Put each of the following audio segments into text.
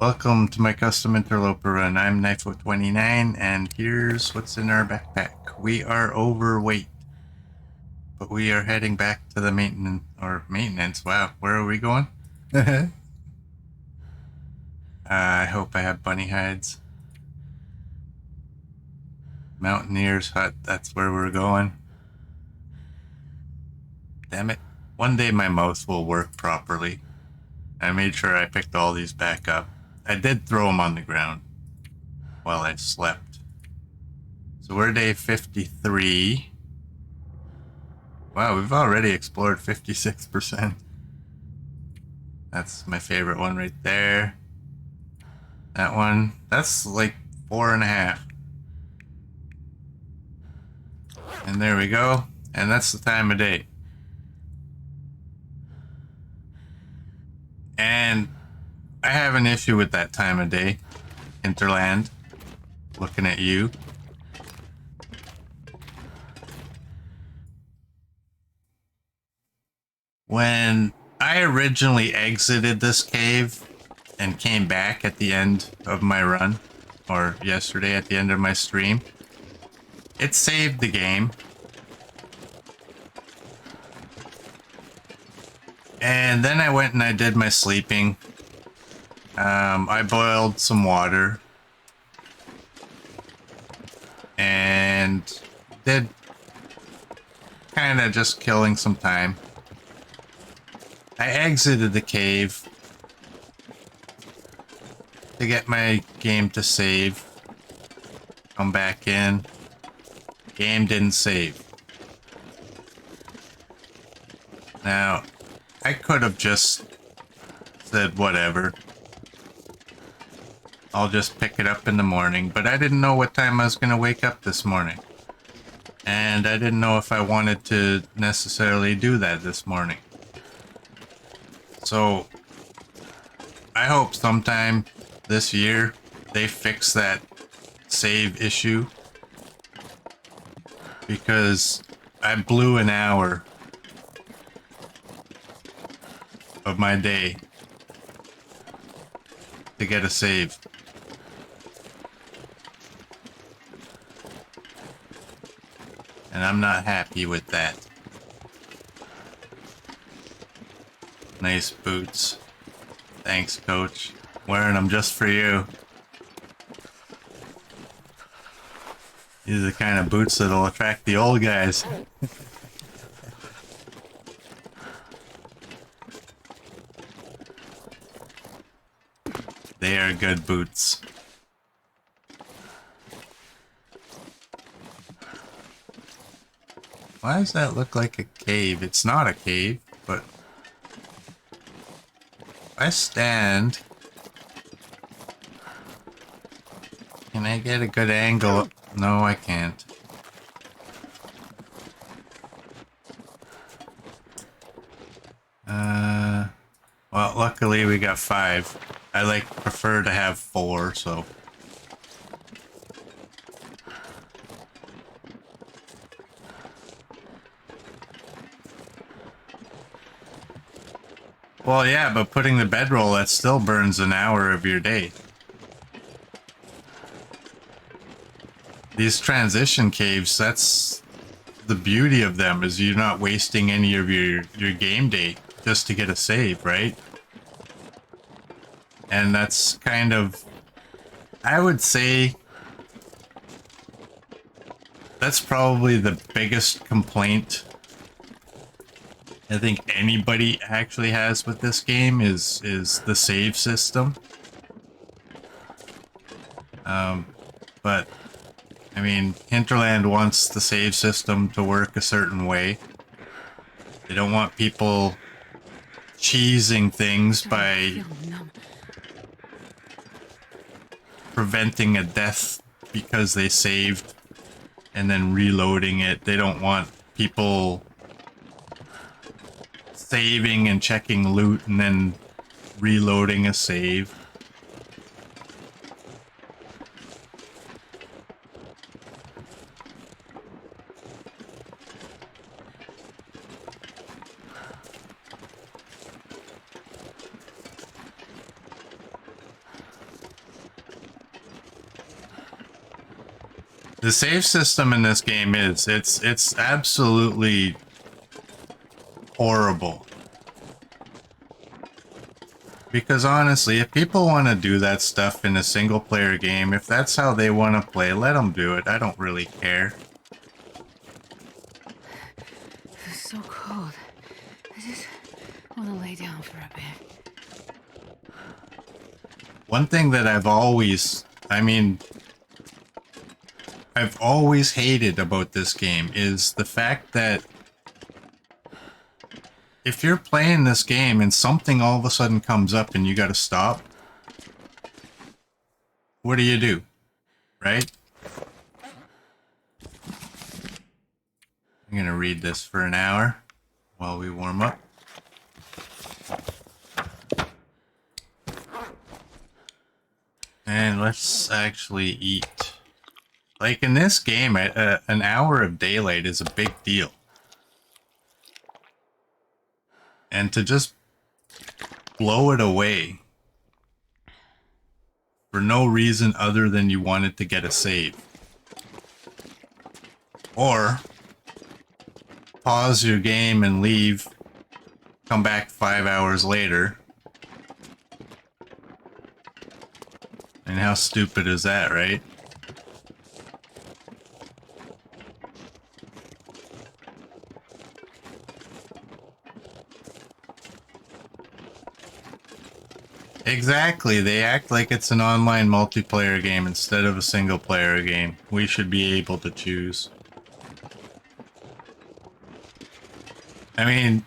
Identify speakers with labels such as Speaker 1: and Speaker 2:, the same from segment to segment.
Speaker 1: Welcome to my custom interloper run. I'm Knifo29 and here's what's in our backpack. We are overweight, but we are heading back to the maintenance. Wow, where are we going? I hope I have bunny hides. Mountaineer's hut, that's where we're going. Damn it. One day my mouse will work properly. I made sure I picked all these back up. I did throw them on the ground while I slept. So we're day 53. Wow, we've already explored 56%. That's my favorite one right there. That one, that's like 4.5. And there we go. And that's the time of day. And I have an issue with that time of day. Hinterland. Looking at you. When I originally exited this cave and came back at the end of my run, or yesterday at the end of my stream, it saved the game. And then I went and I did my sleeping. I boiled some water and did kind of just killing some time. I exited the cave to get my game to save. Come back in. Game didn't save. Now, I could have just said whatever. I'll just pick it up in the morning, but I didn't know what time I was going to wake up this morning. And I didn't know if I wanted to necessarily do that this morning. So, I hope sometime this year they fix that save issue. Because I blew an hour of my day to get a save. And I'm not happy with that. Nice boots. Thanks, coach. Wearing them just for you. These are the kind of boots that'll attract the old guys. They are good boots. Why does that look like a cave? It's not a cave, but if I stand, can I get a good angle? No, I can't. Well, luckily we got 5. I prefer to have 4, so. Well, yeah, but putting the bedroll, that still burns an hour of your day. These transition caves, that's the beauty of them, is you're not wasting any of your game day just to get a save, right? And that's kind of, I would say, that's probably the biggest complaint I think anybody actually has with this game is the save system. But I mean, Hinterland wants the save system to work a certain way. They don't want people cheesing things by preventing a death because they saved and then reloading it. They don't want people saving and checking loot and then reloading a save. The save system in this game it's absolutely horrible. Because honestly, if people want to do that stuff in a single player game, if that's how they want to play, let them do it. I don't really care.
Speaker 2: It's so cold. I just want to lay down for a bit.
Speaker 1: One thing that I've always hated about this game is the fact that if you're playing this game and something all of a sudden comes up and you gotta stop, what do? Right? I'm gonna read this for an hour while we warm up. And let's actually eat. Like in this game, an hour of daylight is a big deal. And to just blow it away for no reason other than you wanted to get a save. Or pause your game and leave, come back 5 hours later. And how stupid is that, right? Exactly, they act like it's an online multiplayer game instead of a single player game. We should be able to choose. I mean,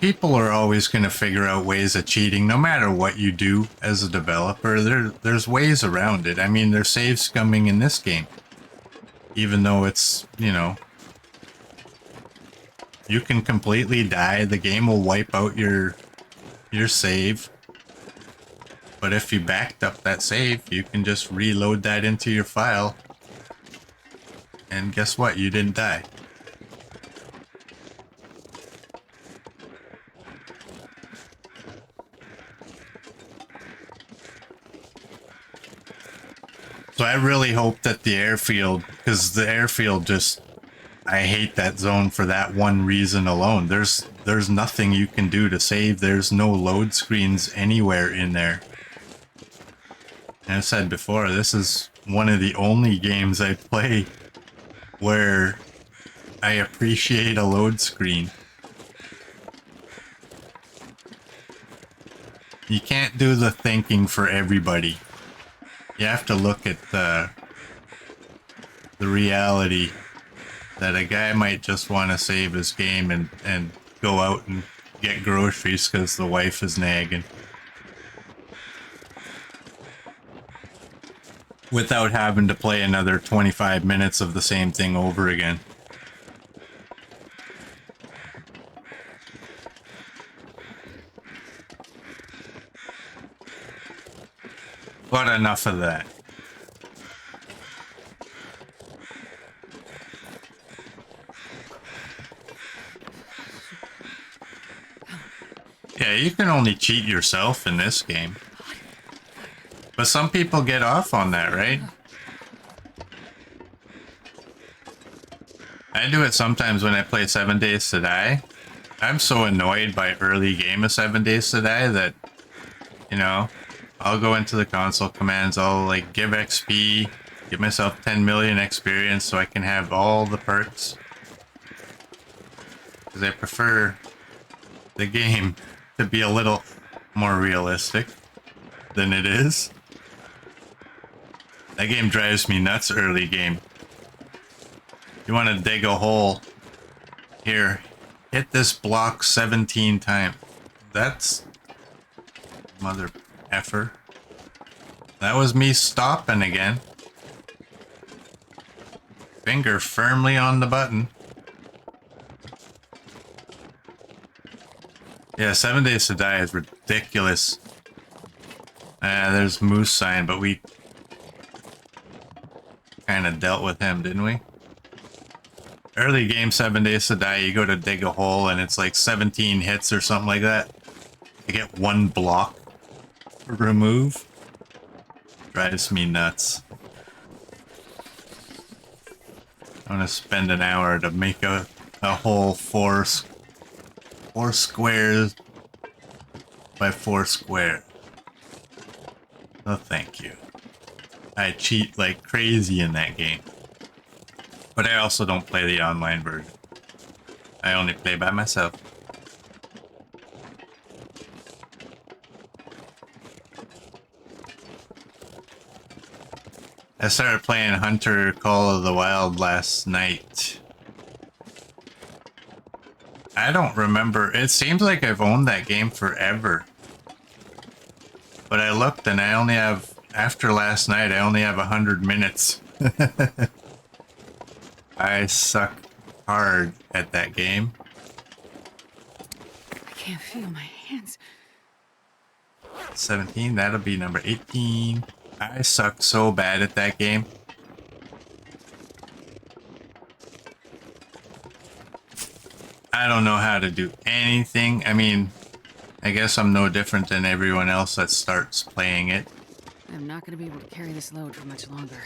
Speaker 1: people are always going to figure out ways of cheating no matter what you do as a developer. There's ways around it. I mean, there's save scumming in this game. Even though it's, you know, you can completely die. The game will wipe out your save. But if you backed up that save, you can just reload that into your file. And guess what? You didn't die. So I really hope that the airfield, because the airfield just, I hate that zone for that one reason alone. There's nothing you can do to save. There's no load screens anywhere in there. And I've said before, this is one of the only games I play where I appreciate a load screen. You can't do the thinking for everybody. You have to look at the reality that a guy might just want to save his game and go out and get groceries because the wife is nagging. Without having to play another 25 minutes of the same thing over again. But enough of that. Yeah, you can only cheat yourself in this game. But some people get off on that, right? I do it sometimes when I play 7 Days to Die. I'm so annoyed by early game of 7 Days to Die that, you know, I'll go into the console commands, I'll like give XP, give myself 10 million experience so I can have all the perks. Because I prefer the game to be a little more realistic than it is. That game drives me nuts early game. You want to dig a hole. Here, hit this block 17 times. That's... mother effer. That was me stopping again. Finger firmly on the button. Yeah, 7 Days to Die is ridiculous. There's Moose Sign, but we kind of dealt with him, didn't we? Early game 7 Days to Die, you go to dig a hole and it's like 17 hits or something like that. You get one block remove. Drives me nuts. I want to spend an hour to make a whole four squares by 4 square. No, thank you. I cheat like crazy in that game. But I also don't play the online version. I only play by myself. I started playing Hunter Call of the Wild last night. I don't remember. It seems like I've owned that game forever. But I looked and I only have, after last night, I only have 100 minutes. I suck hard at that game.
Speaker 2: I can't feel my hands.
Speaker 1: 17, that'll be number 18. I suck so bad at that game. I don't know how to do anything. I mean, I guess I'm no different than everyone else that starts playing it.
Speaker 2: I'm not gonna be able to carry this load for much longer.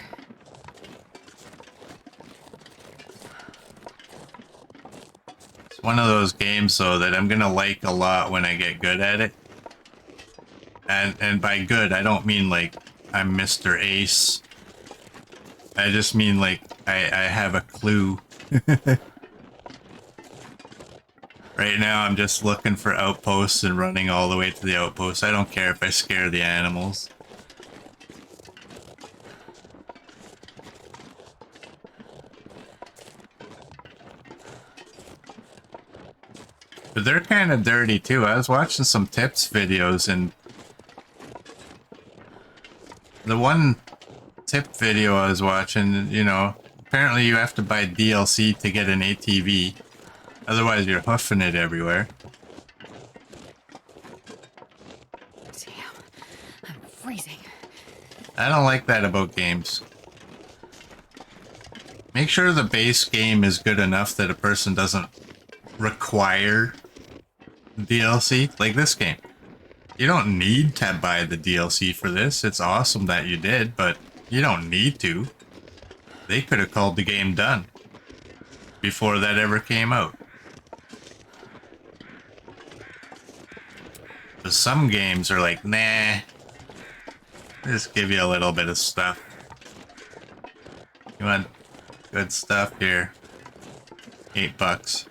Speaker 1: It's one of those games, though, that I'm gonna like a lot when I get good at it. And by good, I don't mean like I'm Mr. Ace. I just mean like I have a clue. Right now, I'm just looking for outposts and running all the way to the outposts. I don't care if I scare the animals. But they're kind of dirty too. I was watching some tips videos, and the one tip video I was watching, you know, apparently you have to buy DLC to get an ATV. Otherwise, you're hoofing it everywhere.
Speaker 2: Damn, I'm freezing.
Speaker 1: I don't like that about games. Make sure the base game is good enough that a person doesn't require DLC, like this game. You don't need to buy the DLC for this. It's awesome that you did, but you don't need to. They could have called the game done before that ever came out. But some games are like, nah, just give you a little bit of stuff. You want good stuff here? $8.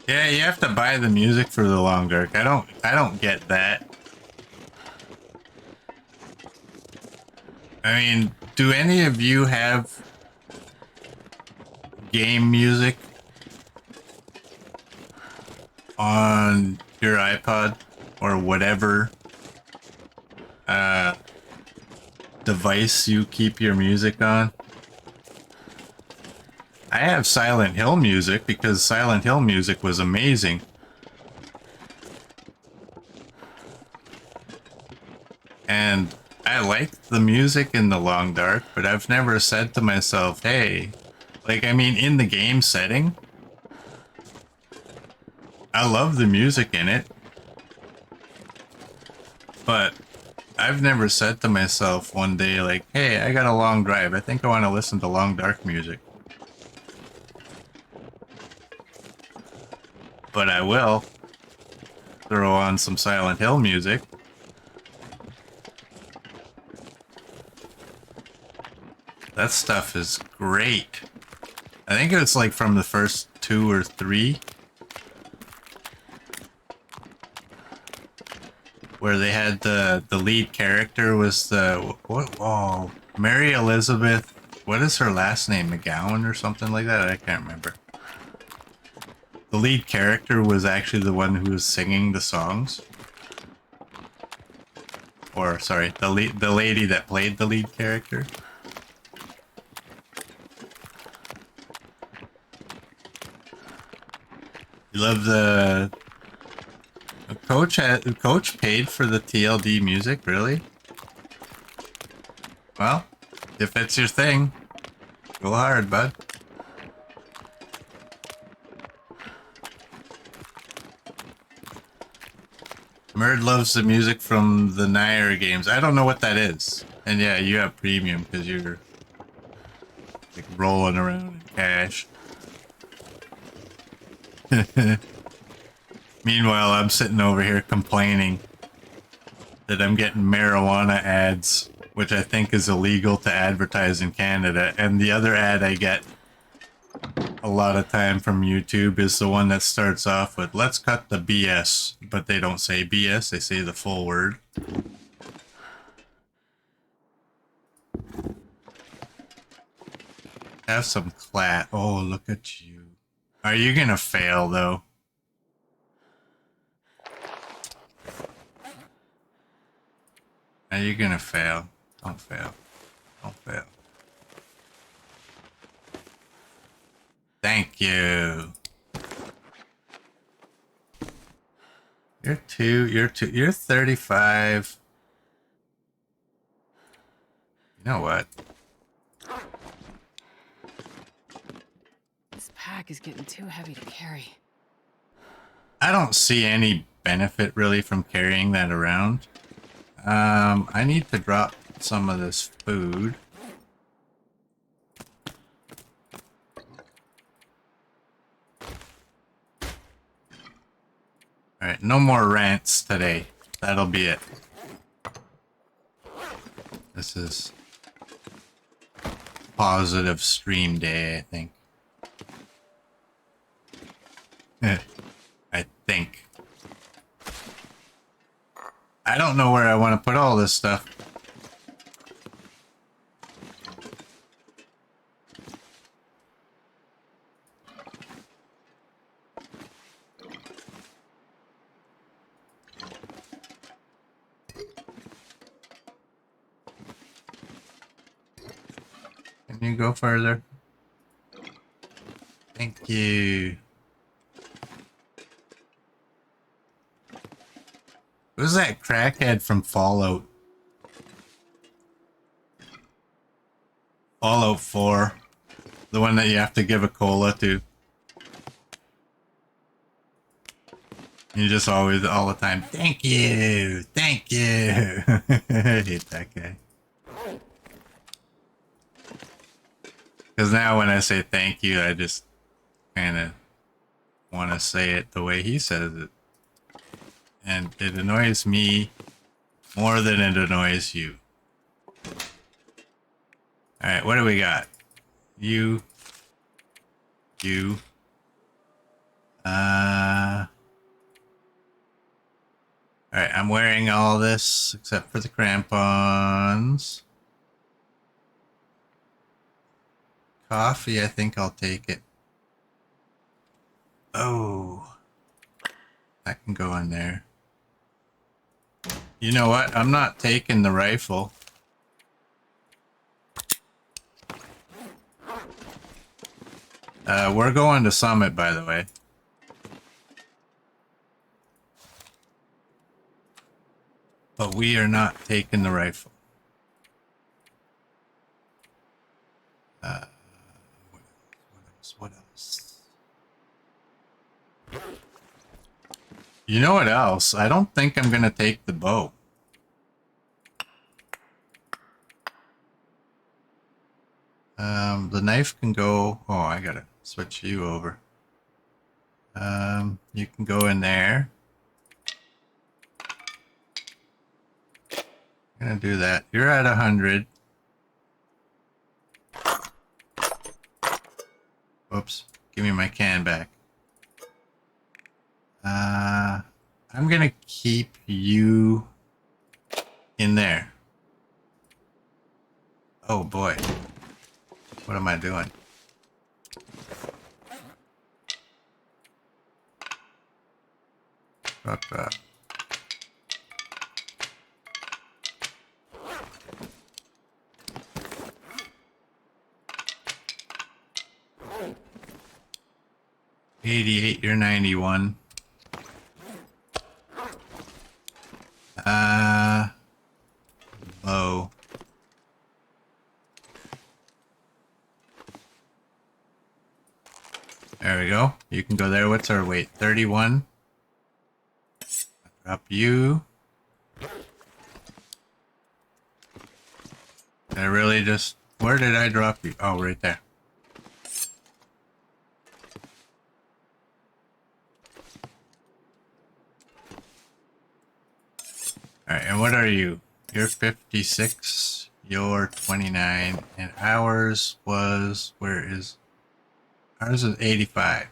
Speaker 1: Yeah, you have to buy the music for the Long Dark. I don't get that. I mean, do any of you have game music on your iPod or whatever device you keep your music on? I have Silent Hill music because Silent Hill music was amazing. And I liked the music in the Long Dark, but I've never said to myself, hey, like, I mean, in the game setting, I love the music in it, but I've never said to myself one day, like, hey, I got a long drive. I think I want to listen to Long Dark music. But I will throw on some Silent Hill music. That stuff is great. I think it's like from the first 2 or 3. Where they had the lead character was the, what, oh, Mary Elizabeth, what is her last name? McGowan or something like that? I can't remember. The lead character was actually the one who was singing the songs. Or, sorry, the lady that played the lead character. You love the... Coach paid for the TLD music, really? Well, if it's your thing, go hard, bud. Merd loves the music from the Nair games. I don't know what that is. And yeah, you have premium because you're like rolling around in cash. Meanwhile, I'm sitting over here complaining that I'm getting marijuana ads, which I think is illegal to advertise in Canada. And the other ad I get a lot of time from YouTube is the one that starts off with, let's cut the BS. But they don't say BS, they say the full word. Have some class. Oh, look at you. Are you gonna fail, though? Are you gonna fail? Don't fail. Don't fail. Thank you. You're 35. You know what?
Speaker 2: This pack is getting too heavy to carry.
Speaker 1: I don't see any benefit really from carrying that around. I need to drop some of this food. Alright, no more rants today. That'll be it. This is positive stream day, I think. I think. I don't know where I want to put all this stuff. Can you go further? Thank you. Who's that crackhead from Fallout? Fallout 4. The one that you have to give a cola to. You just always, all the time, thank you! Thank you! I hate that guy. Because now when I say thank you, I just kind of want to say it the way he says it. And it annoys me more than it annoys you. Alright, what do we got? You. Alright, I'm wearing all this except for the crampons. Coffee, I think I'll take it. Oh. That can go in there. You know what? I'm not taking the rifle. We're going to Summit, by the way. But we are not taking the rifle. What else? You know what else? I don't think I'm gonna take the bow. The knife can go... Oh, I gotta switch you over. You can go in there. I'm gonna do that. You're at 100. Whoops. Give me my can back. I'm gonna keep you in there. Oh boy. What am I doing? Drop. 88, you're 91. Low. There we go. You can go there. What's our weight? 31? Drop you. I really just... Where did I drop you? Oh, right there. Alright, and what are you? You're 56, you're 29, and ours was... Where is... Ours is 85.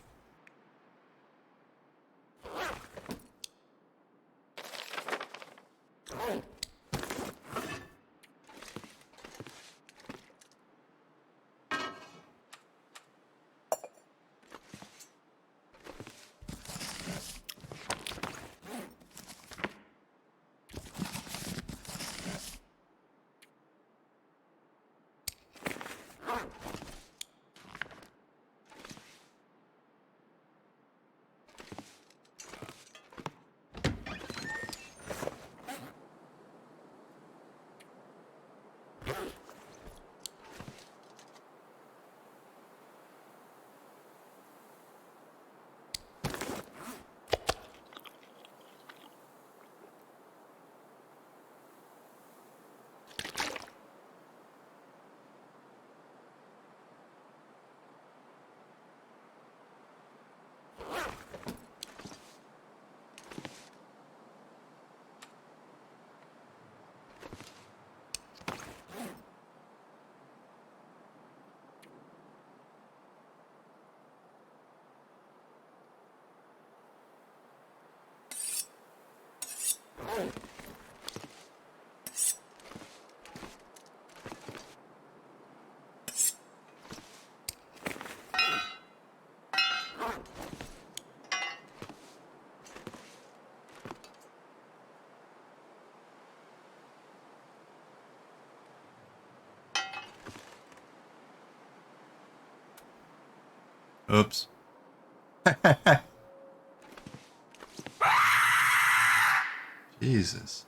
Speaker 1: Oops. Jesus.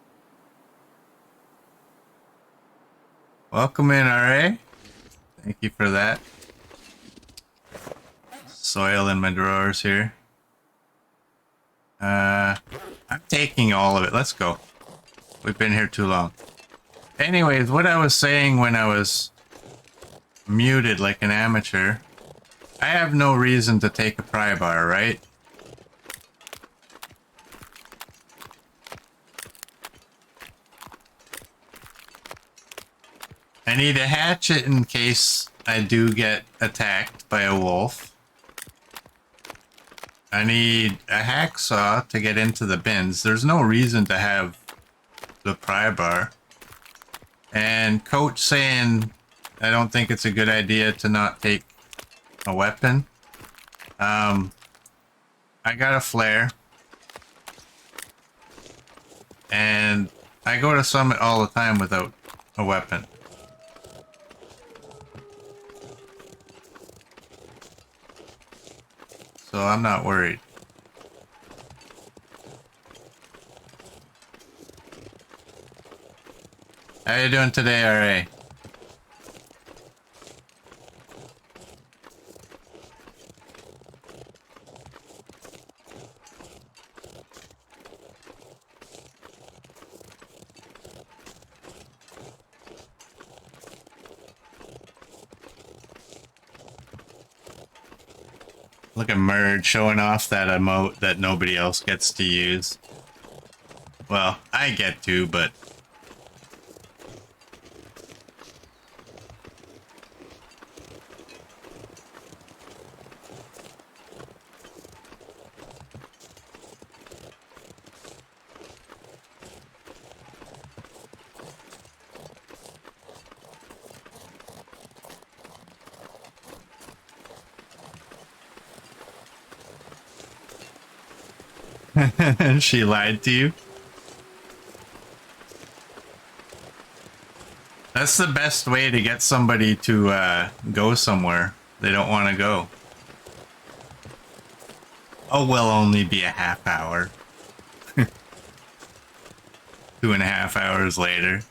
Speaker 1: Welcome in, RA. Thank you for that. Soil in my drawers here. I'm taking all of it. Let's go. We've been here too long. Anyways, what I was saying when I was muted like an amateur, I have no reason to take a pry bar, right? I need a hatchet in case I do get attacked by a wolf. I need a hacksaw to get into the bins. There's no reason to have the pry bar. And Coach saying I don't think it's a good idea to not take a weapon. I got a flare. And I go to Summit all the time without a weapon. So I'm not worried. How you doing today, RA? Look at Merge showing off that emote that nobody else gets to use. Well, I get to, but... She lied to you? That's the best way to get somebody to go somewhere they don't want to go. Oh, we'll only be a half hour. 2.5 hours later.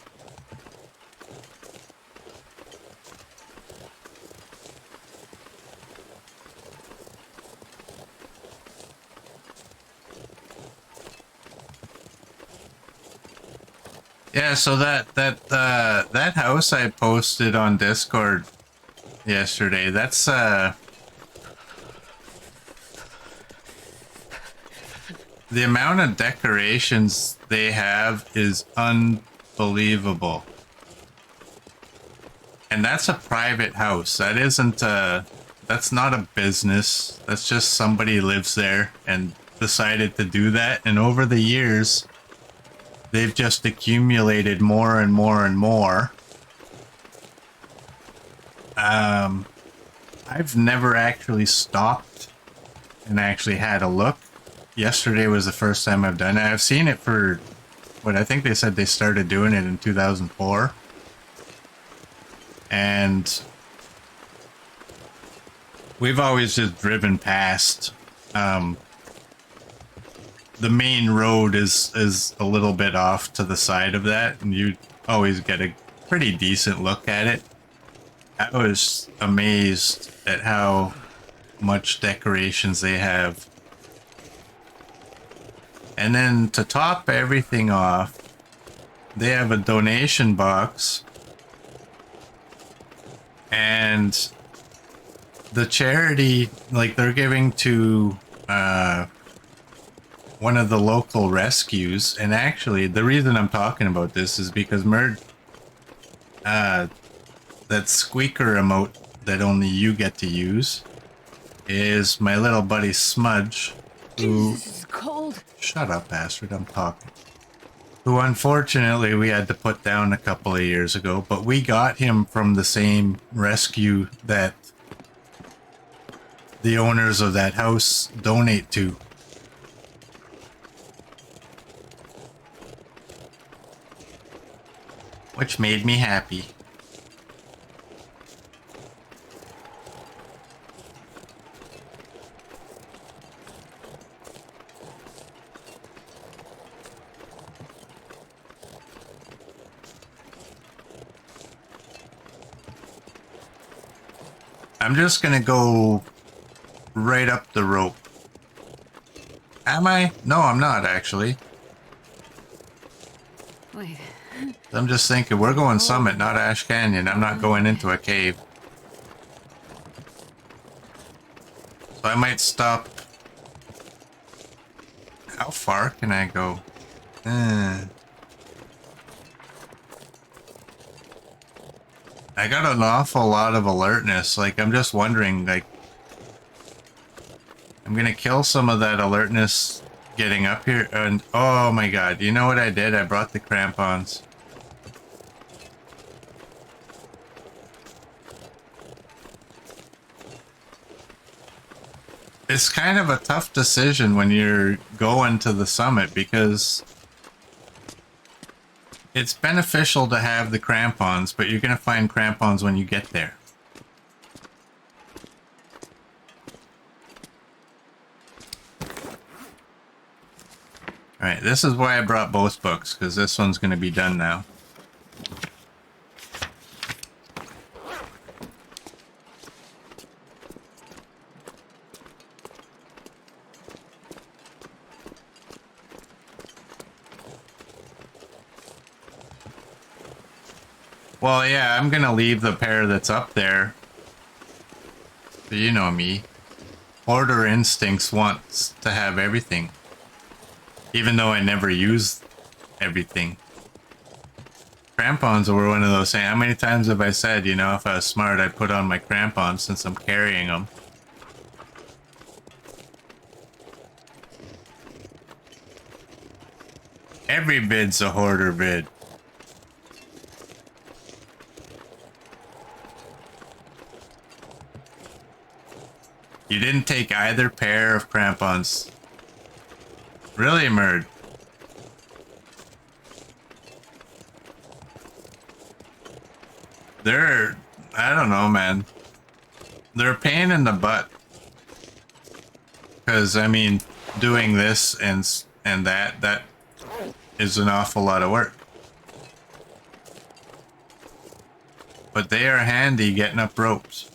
Speaker 1: Yeah, so that house I posted on Discord yesterday, that's the amount of decorations they have is unbelievable. And that's a private house. That isn't that's not a business. That's just somebody lives there and decided to do that. And over the years, they've just accumulated more and more and more. I've never actually stopped and actually had a look. Yesterday was the first time I've done it. I've seen it for what I think they said they started doing it in 2004. And we've always just driven past. The main road is a little bit off to the side of that, and you always get a pretty decent look at it. I was amazed at how much decorations they have. And then to top everything off, they have a donation box. And the charity, like, they're giving to one of the local rescues. And actually, the reason I'm talking about this is because that squeaker emote that only you get to use is my little buddy Smudge, who...
Speaker 2: Jesus, this is cold.
Speaker 1: Shut up, bastard, I'm talking. Who unfortunately we had to put down a couple of years ago, but we got him from the same rescue that the owners of that house donate to. Which made me happy. I'm just gonna go right up the rope. Am I? No, I'm not actually.
Speaker 2: Wait.
Speaker 1: I'm just thinking, we're going summit, not Ash Canyon. I'm not going into a cave. So I might stop. How far can I go? I got an awful lot of alertness. Like, I'm just wondering, like, I'm gonna kill some of that alertness getting up here. And oh my god, you know what I did? I brought the crampons. It's kind of a tough decision when you're going to the summit because it's beneficial to have the crampons, but you're gonna find crampons when you get there. Alright, this is why I brought both books, because this one's gonna be done now. Well, yeah, I'm gonna leave the pair that's up there. But you know me. Hoarder instincts wants to have everything. Even though I never use everything. Crampons were one of those things. How many times have I said, you know, if I was smart, I'd put on my crampons since I'm carrying them. Every bid's a hoarder bid. You didn't take either pair of crampons. Really, Murd? They're... I don't know, man. They're a pain in the butt. Because, I mean, doing this and that is an awful lot of work. But they are handy getting up ropes.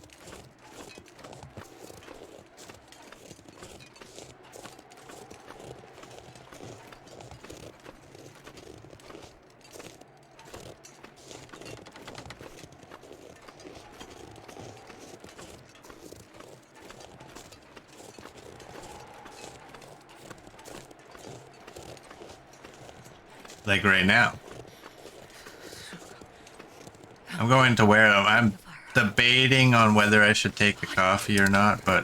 Speaker 1: Like right now. I'm going to wear them. I'm debating on whether I should take a coffee or not, but...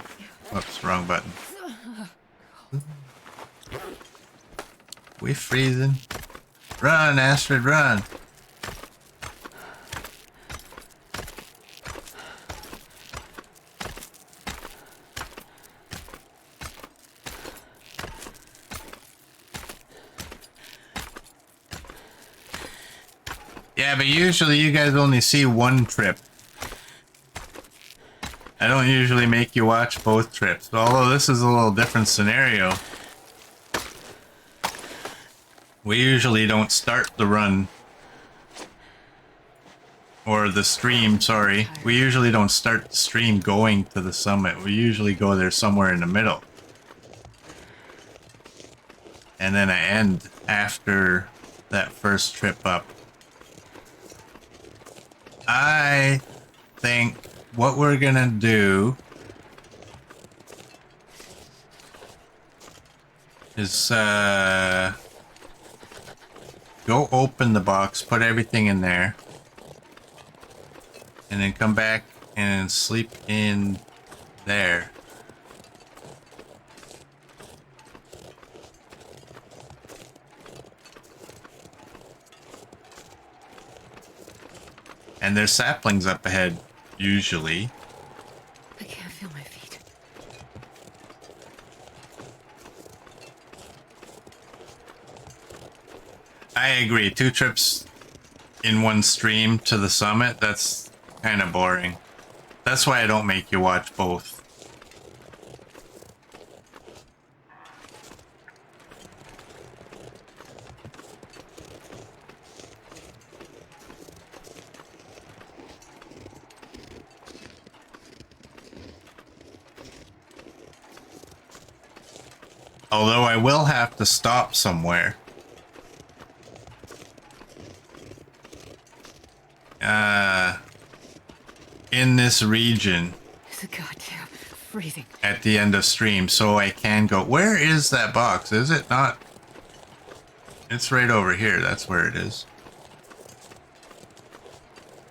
Speaker 1: Whoops, wrong button. We freezing. Run, Astrid, run! Yeah, but usually you guys only see one trip. I don't usually make you watch both trips, although this is a little different scenario. We usually don't start the run, or the stream, sorry. We usually don't start the stream going to the summit. We usually go there somewhere in the middle. And then I end after that first trip up. I think what we're gonna do is go open the box, put everything in there, and then come back and sleep in there. And there's saplings up ahead, usually.
Speaker 2: I can't feel my feet.
Speaker 1: I agree. 2 trips in one stream to the summit, that's kind of boring. That's why I don't make you watch both. Although I will have to stop somewhere. In this region.
Speaker 2: It's a goddamn freezing.
Speaker 1: At the end of stream, so I can go. Where is that box? Is it not? It's right over here. That's where it is.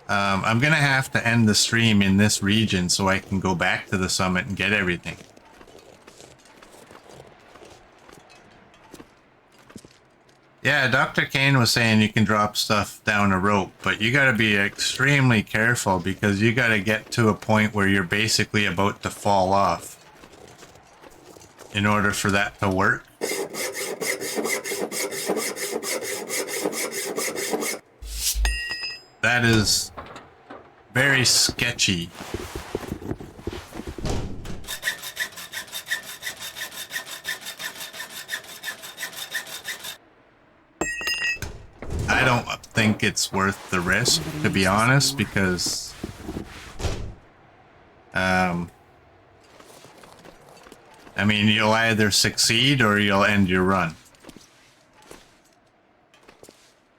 Speaker 1: I'm gonna have to end the stream in this region so I can go back to the summit and get everything. Yeah, Dr. Kane was saying you can drop stuff down a rope, but you gotta be extremely careful because you gotta get to a point where you're basically about to fall off in order for that to work. That is very sketchy. I don't think it's worth the risk, to be honest, because I mean, you'll either succeed or you'll end your run.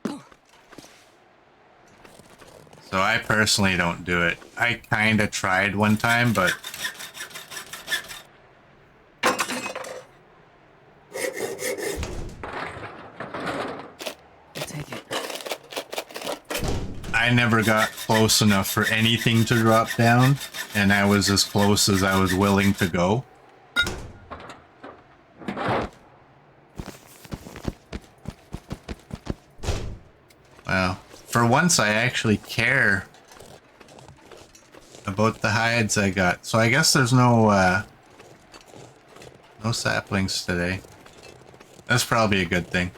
Speaker 1: So I personally don't do it. I kind of tried one time, but I never got close enough for anything to drop down, and I was as close as I was willing to go. Well, for once I actually care about the hides I got. So I guess there's no no saplings today. That's probably a good thing.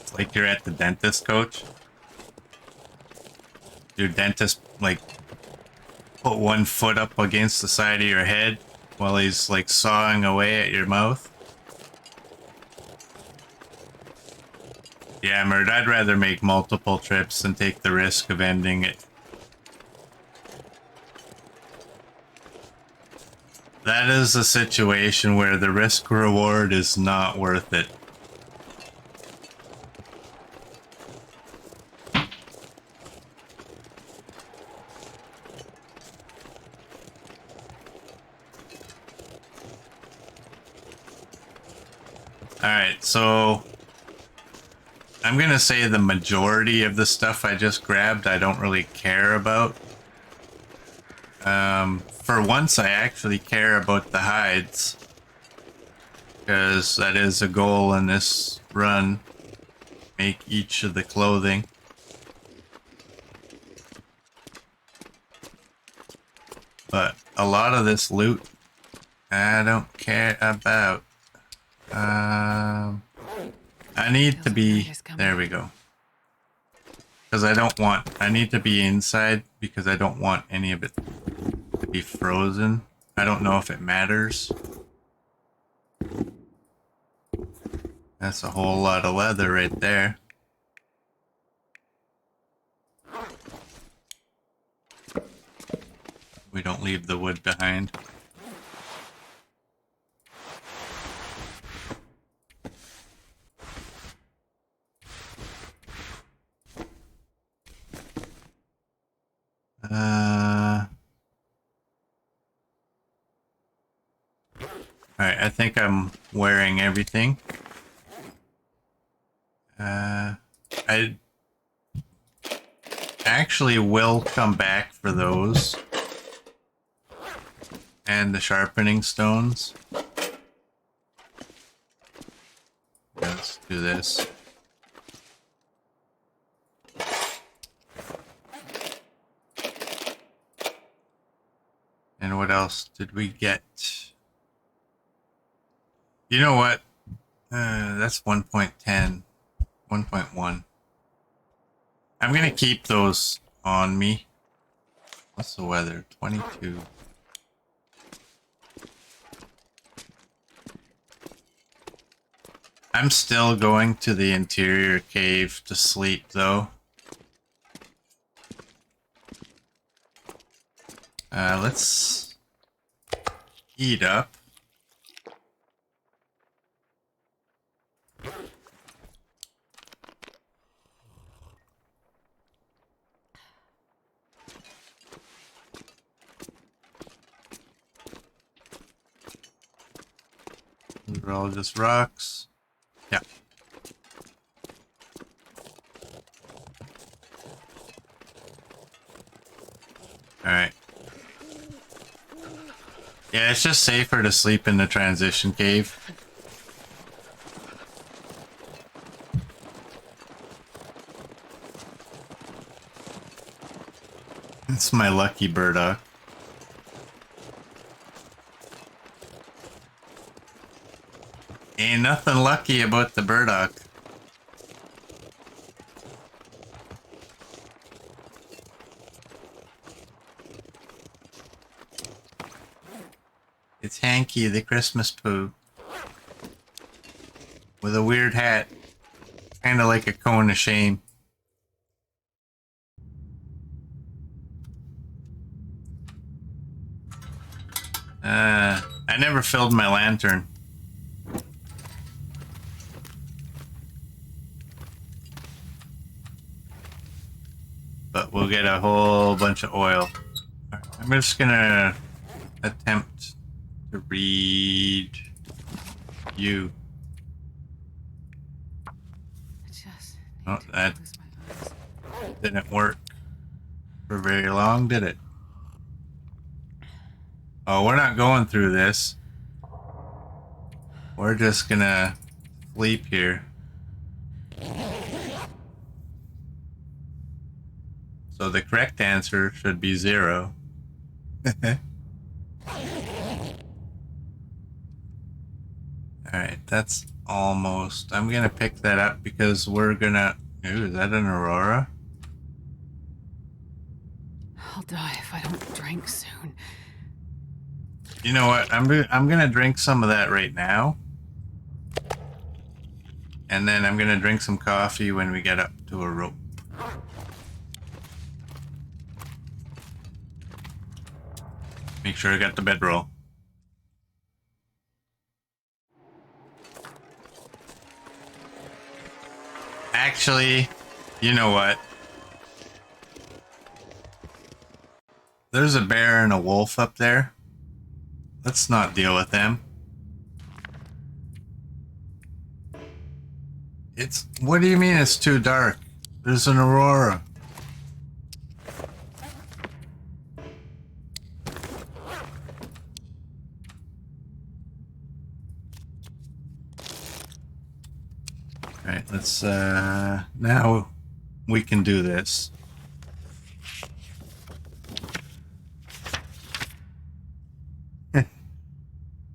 Speaker 1: It's like you're at the dentist, coach. Your dentist, like, put one foot up against the side of your head while he's, like, sawing away at your mouth. Yeah, Mert, I'd rather make multiple trips than take the risk of ending it. That is a situation where the risk reward is not worth it. Alright, so I'm gonna say the majority of the stuff I just grabbed I don't really care about. For once I actually care about the hides, because that is a goal in this run. Make each of the clothing. But a lot of this loot I don't care about. I need to be... There we go. Because I need to be inside because I don't want any of it to be frozen. I don't know if it matters. That's a whole lot of leather right there. We don't leave the wood behind. Alright, I think I'm wearing everything. I actually will come back for those. And the sharpening stones. Let's do this. And what else did we get? You know what? That's 1.10. 1.1. I'm gonna keep those on me. What's the weather? 22. I'm still going to the interior cave to sleep though. Let's eat up. These are all just rocks. Yeah. Alright. Yeah, it's just safer to sleep in the transition cave. It's my lucky burdock. Ain't nothing lucky about the burdock. It's Hanky the Christmas poo. With a weird hat. Kinda like a cone of shame. I never filled my lantern. But we'll get a whole bunch of oil. I'm just gonna attempt to read you. Oh, that didn't work for very long, did it? Oh, we're not going through this. We're just gonna sleep here. So the correct answer should be 0. Alright, that's almost... I'm gonna pick that up because we're gonna... Ooh, is that an aurora?
Speaker 2: I'll die if I don't drink soon.
Speaker 1: You know what? I'm gonna drink some of that right now. And then I'm gonna drink some coffee when we get up to a rope. Make sure I got the bedroll. Actually, you know what? There's a bear and a wolf up there. Let's not deal with them. It's... What do you mean it's too dark? There's an aurora. Alright, let's, now we can do this.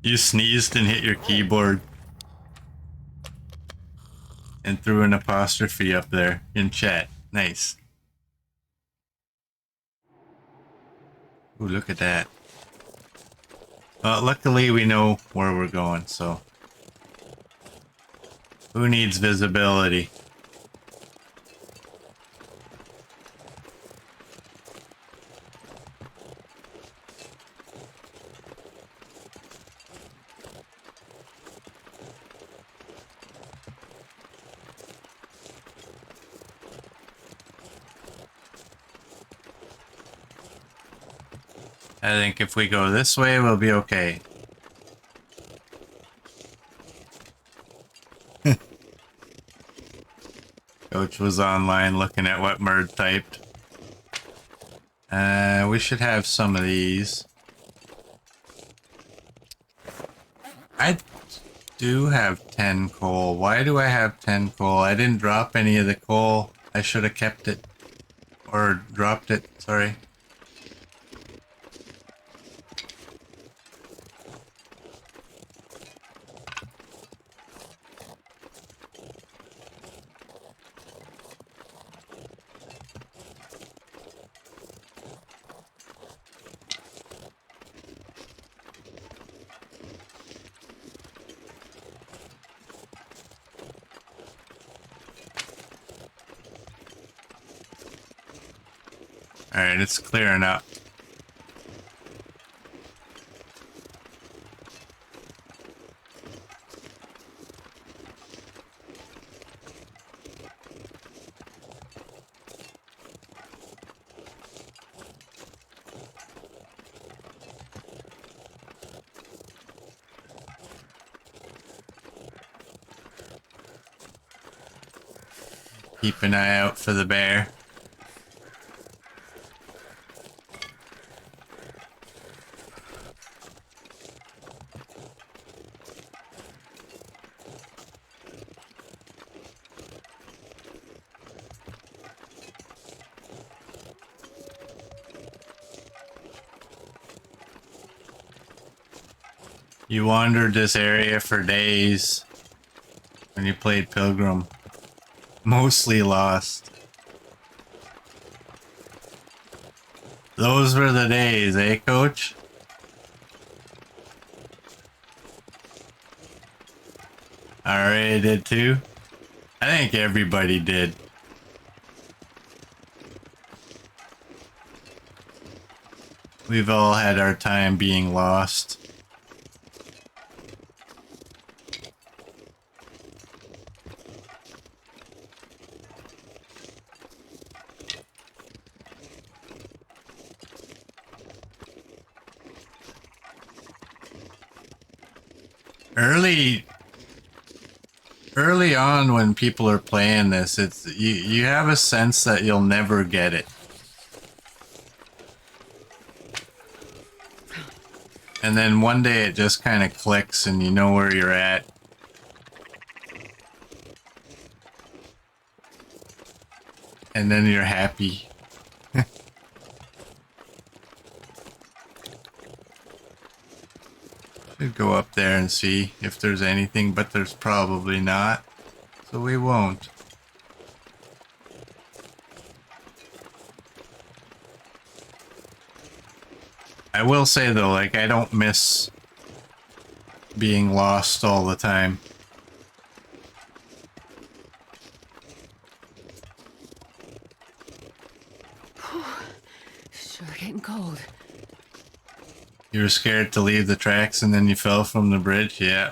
Speaker 1: You sneezed and hit your keyboard. And threw an apostrophe up there in chat. Nice. Ooh, look at that. Luckily we know where we're going, so... Who needs visibility? I think if we go this way, we'll be okay. Coach was online looking at what Murd typed. We should have some of these. I do have 10 coal. Why do I have 10 coal? I didn't drop any of the coal. I should have kept it. Or dropped it, sorry. Alright, it's clearing up. Keep an eye out for the bear. You wandered this area for days when you played Pilgrim. Mostly lost. Those were the days, eh, Coach? I already did too. I think everybody did. We've all had our time being lost. Early on when people are playing this, it's you have a sense that you'll never get it. And then one day it just kind of clicks and you know where you're at. And then you're happy. Should go up there and see if there's anything, but there's probably not. So we won't. I will say though, like, I don't miss being lost all the time.
Speaker 2: Sure getting cold.
Speaker 1: You were scared to leave the tracks and then you fell from the bridge? Yeah.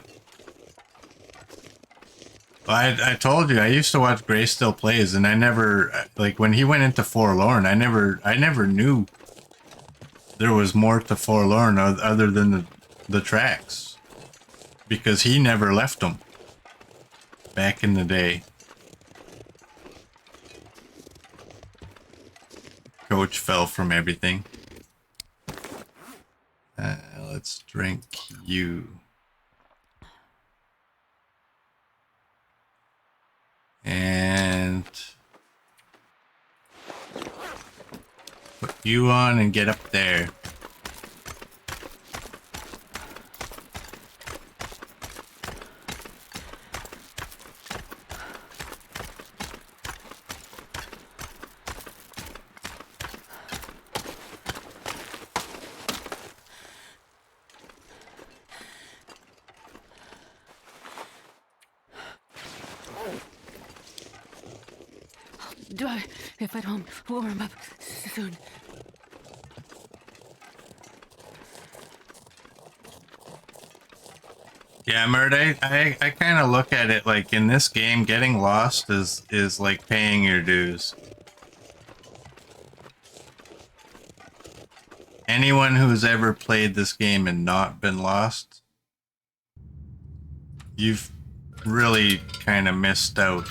Speaker 1: Well, I told you, I used to watch Gray Still Plays and I never, like, when he went into Forlorn, I never knew there was more to Forlorn other than the tracks. Because he never left them back in the day. Coach fell from everything. Let's drink you. And put you on and get up there.
Speaker 2: Drive if I don't warm up soon.
Speaker 1: Yeah, Mert, I kind of look at it like in this game, getting lost is like paying your dues. Anyone who's ever played this game and not been lost, you've really kind of missed out.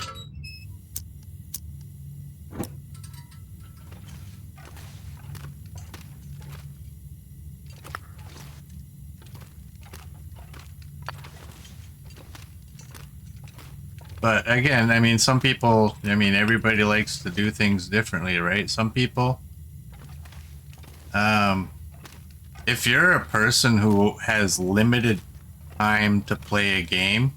Speaker 1: But again, I mean, some people, I mean, everybody likes to do things differently, right? Some people, if you're a person who has limited time to play a game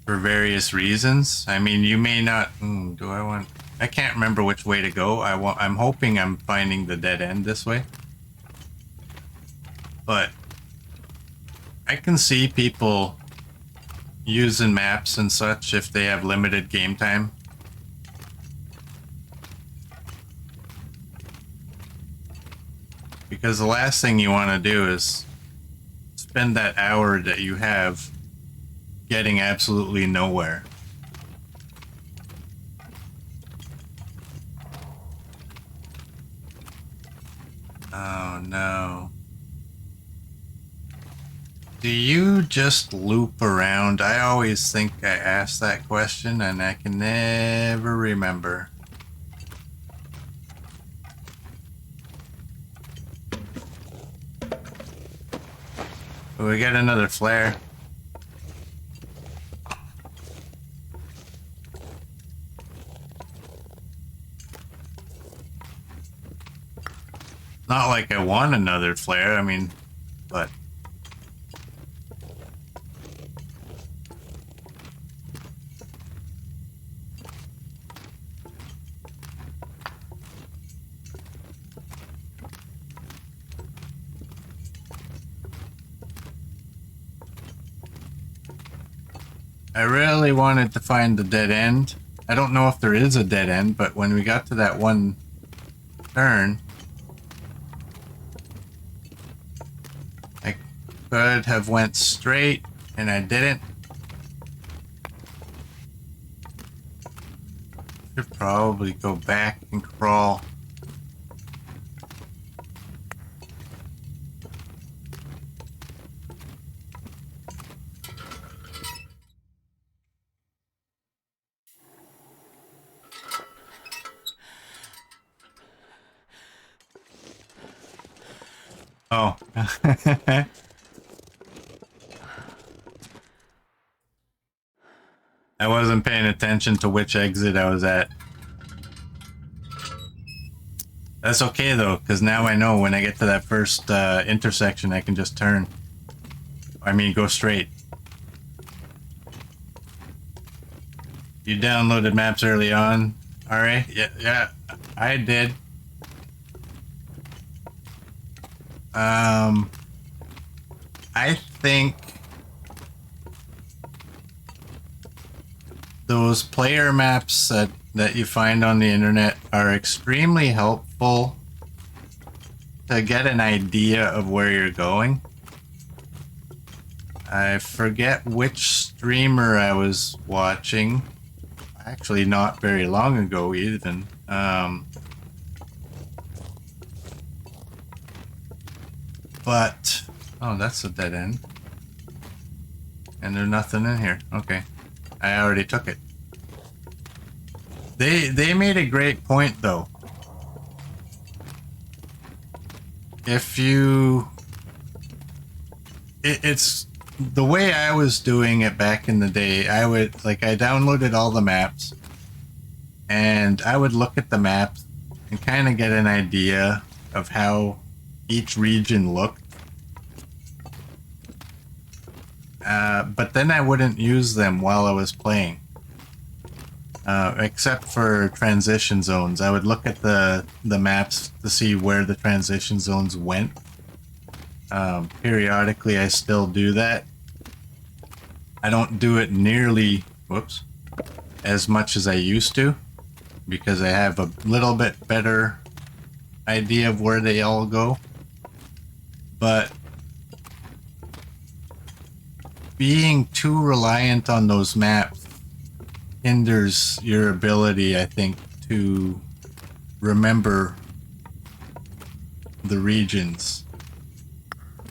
Speaker 1: for various reasons, I mean, you may not, I can't remember which way to go. I'm hoping I'm finding the dead end this way. But I can see people using maps and such if they have limited game time. Because the last thing you want to do is spend that hour that you have getting absolutely nowhere. Oh no. Do you just loop around? I always think I asked that question and I can never remember. Oh, we got another flare. Not like I want another flare, I mean, but... I really wanted to find the dead end. I don't know if there is a dead end, but when we got to that one turn, I could have went straight, and I didn't. Should probably go back and crawl. Oh. I wasn't paying attention to which exit I was at. That's okay though, because now I know when I get to that first intersection I can just turn. I mean, go straight. You downloaded maps early on? Alright, yeah, I did. I think those player maps that you find on the internet are extremely helpful to get an idea of where you're going. I forget which streamer I was watching. Actually, not very long ago even. But oh, that's a dead end. And there's nothing in here. Okay. I already took it. They made a great point though. If you it's the way I was doing it back in the day. I would I downloaded all the maps and I would look at the maps and kind of get an idea of how each region looked. But then I wouldn't use them while I was playing. Except for transition zones. I would look at the maps to see where the transition zones went. Periodically I still do that. I don't do it nearly, as much as I used to, because I have a little bit better idea of where they all go. But being too reliant on those maps hinders your ability, I think, to remember the regions.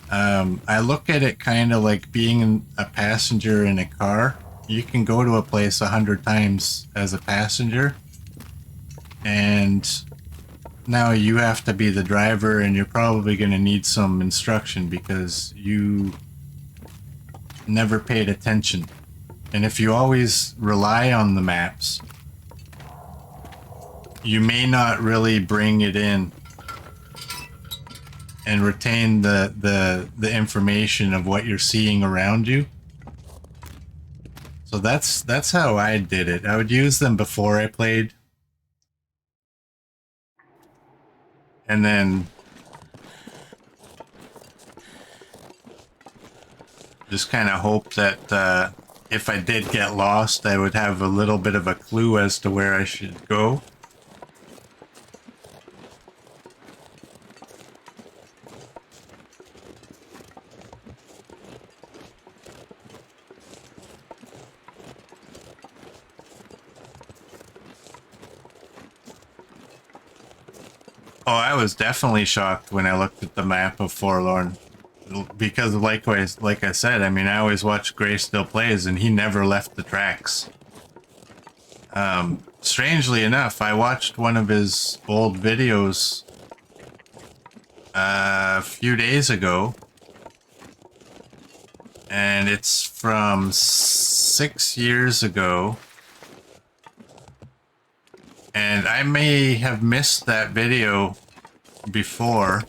Speaker 1: I look at it kind of like being a passenger in a car. You can go to a place 100 times as a passenger, and now you have to be the driver, and you're probably going to need some instruction because you never paid attention. And if you always rely on the maps, you may not really bring it in and retain the information of what you're seeing around you. So that's how I did it. I would use them before I played, and then just kind of hope that if I did get lost, I would have a little bit of a clue as to where I should go. Oh, I was definitely shocked when I looked at the map of Forlorn. Because like I said, I mean, I always watch Gray Still Plays, and he never left the tracks. Strangely enough, I watched one of his old videos a few days ago, and it's from 6 years ago. And I may have missed that video before.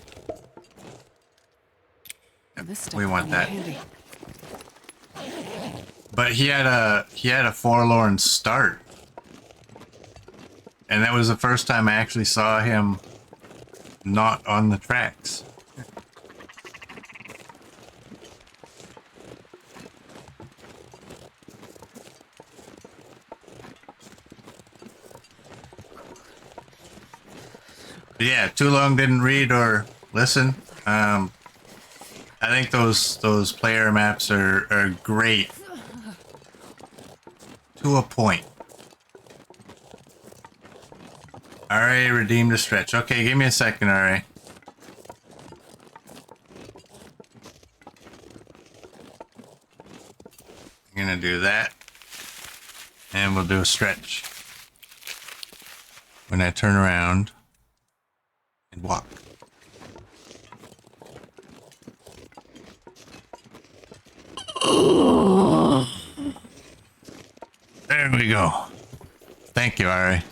Speaker 1: We want that. But he had a forlorn start. And that was the first time I actually saw him not on the tracks. Yeah, too long didn't read or listen. I think those player maps are great to a point. RA redeemed a stretch. Okay, give me a second, RA. I'm gonna do that, and we'll do a stretch when I turn around and walk. There we go. Thank you, Ari.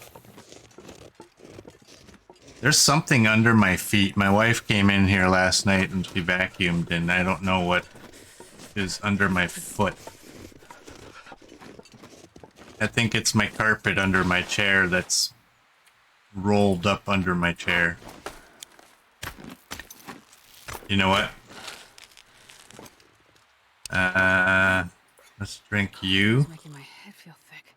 Speaker 1: There's something under my feet. My wife came in here last night and she vacuumed, and I don't know what is under my foot. I think it's my carpet under my chair that's rolled up under my chair. You know what? Let's drink you.
Speaker 2: It's making my head feel thick.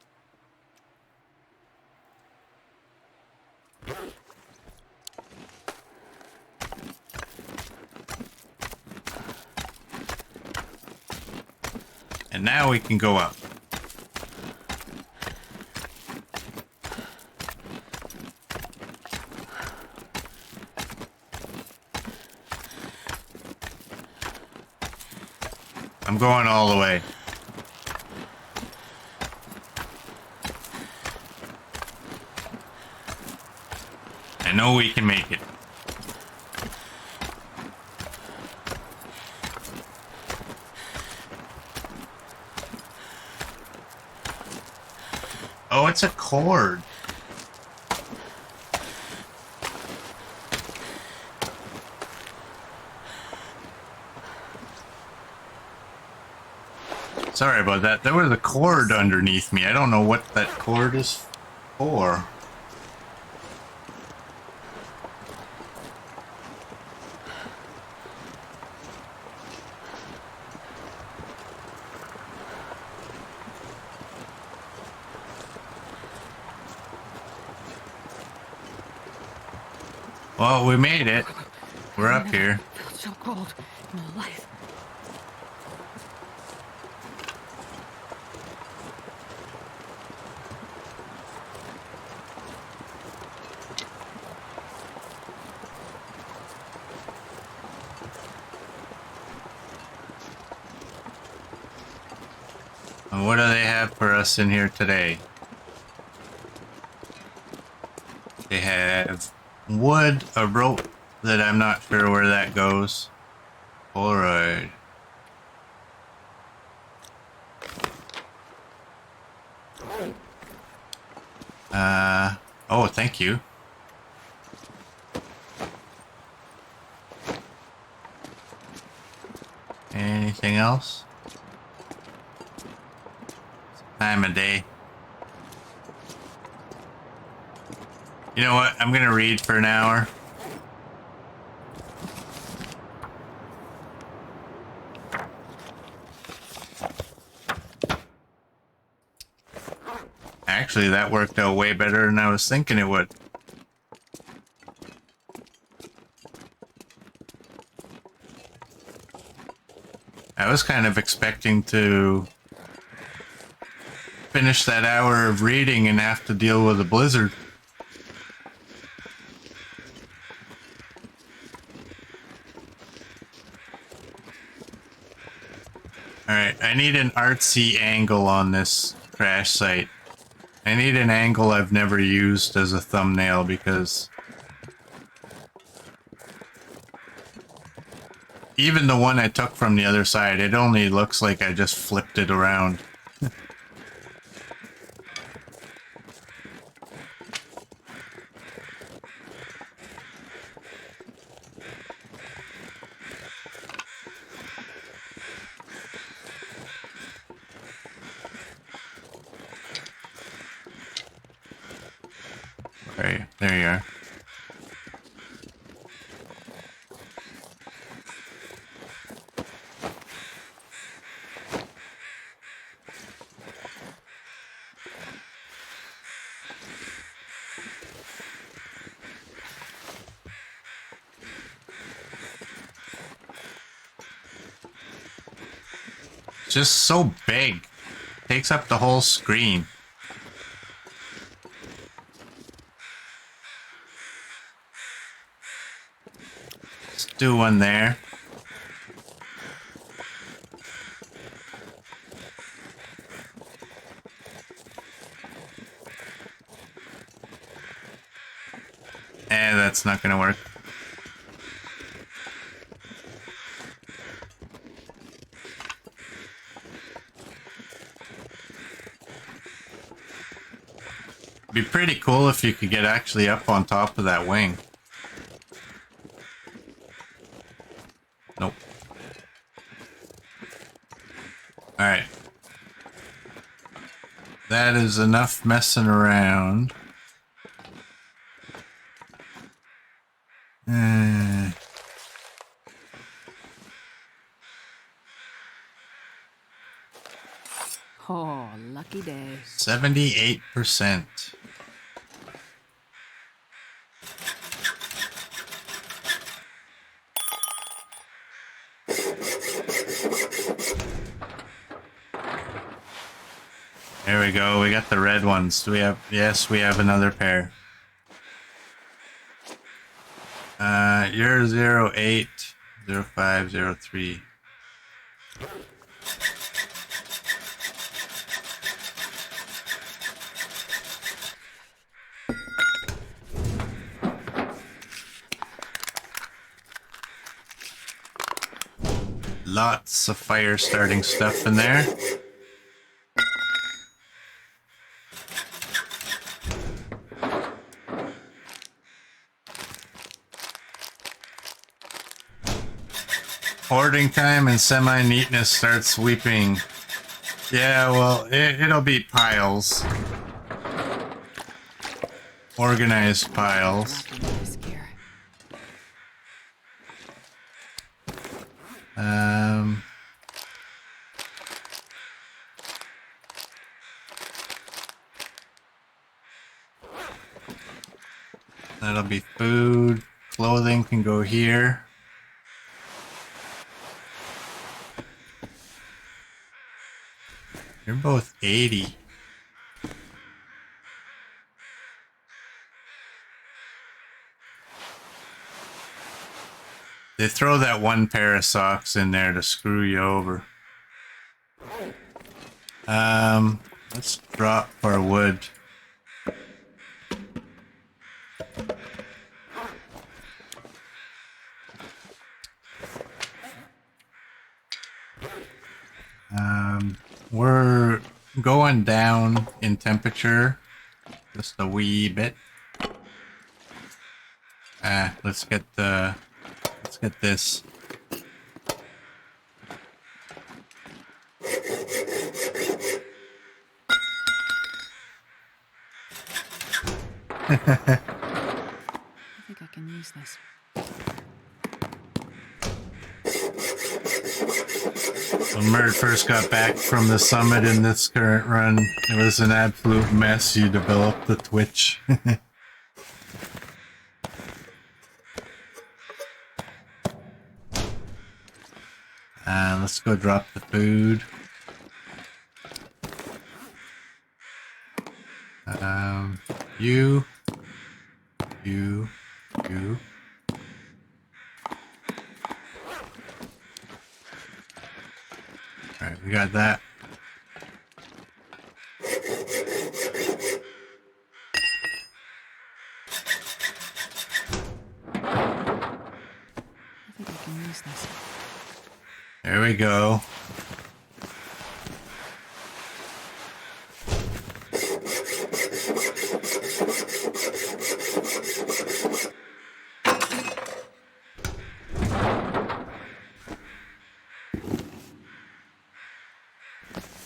Speaker 1: And now we can go up. I'm going all the way. know we can make it. Oh, it's a cord. Sorry about that. There was a cord underneath me. I don't know what that cord is for. Well, we made it. We're up here.
Speaker 2: I felt so cold in my life.
Speaker 1: And what do they have for us in here today? They have wood, a rope that I'm not sure where that goes. Alright. Oh, thank you. Anything else? Time of day. You know what? I'm gonna read for an hour. Actually, that worked out way better than I was thinking it would. I was kind of expecting to finish that hour of reading and have to deal with a blizzard. Alright, I need an artsy angle on this crash site. I need an angle I've never used as a thumbnail because even the one I took from the other side, it only looks like I just flipped it around. Right, there you are. Just so big. Takes up the whole screen. Let's do one there. That's not gonna work. Be pretty cool if you could get actually up on top of that wing. Nope. Alright. That is enough messing around.
Speaker 2: Oh, lucky day.
Speaker 1: 78%. There we go. We got the red ones. Do we have... Yes, we have another pair. You're 08, 05, 03. Lots of fire starting stuff in there. Hoarding time and semi-neatness starts sweeping. Yeah, well, it'll be piles. Organized piles. That'll be food. Clothing can go here. You're both 80. They throw that one pair of socks in there to screw you over. Let's drop our wood. We're going down in temperature just a wee bit. Let's get this.
Speaker 2: I think I can use this.
Speaker 1: When Mert first got back from the summit in this current run, it was an absolute mess. You developed the twitch. Let's go drop the food. You. Alright, we got that.
Speaker 2: I think I can use this.
Speaker 1: There we go.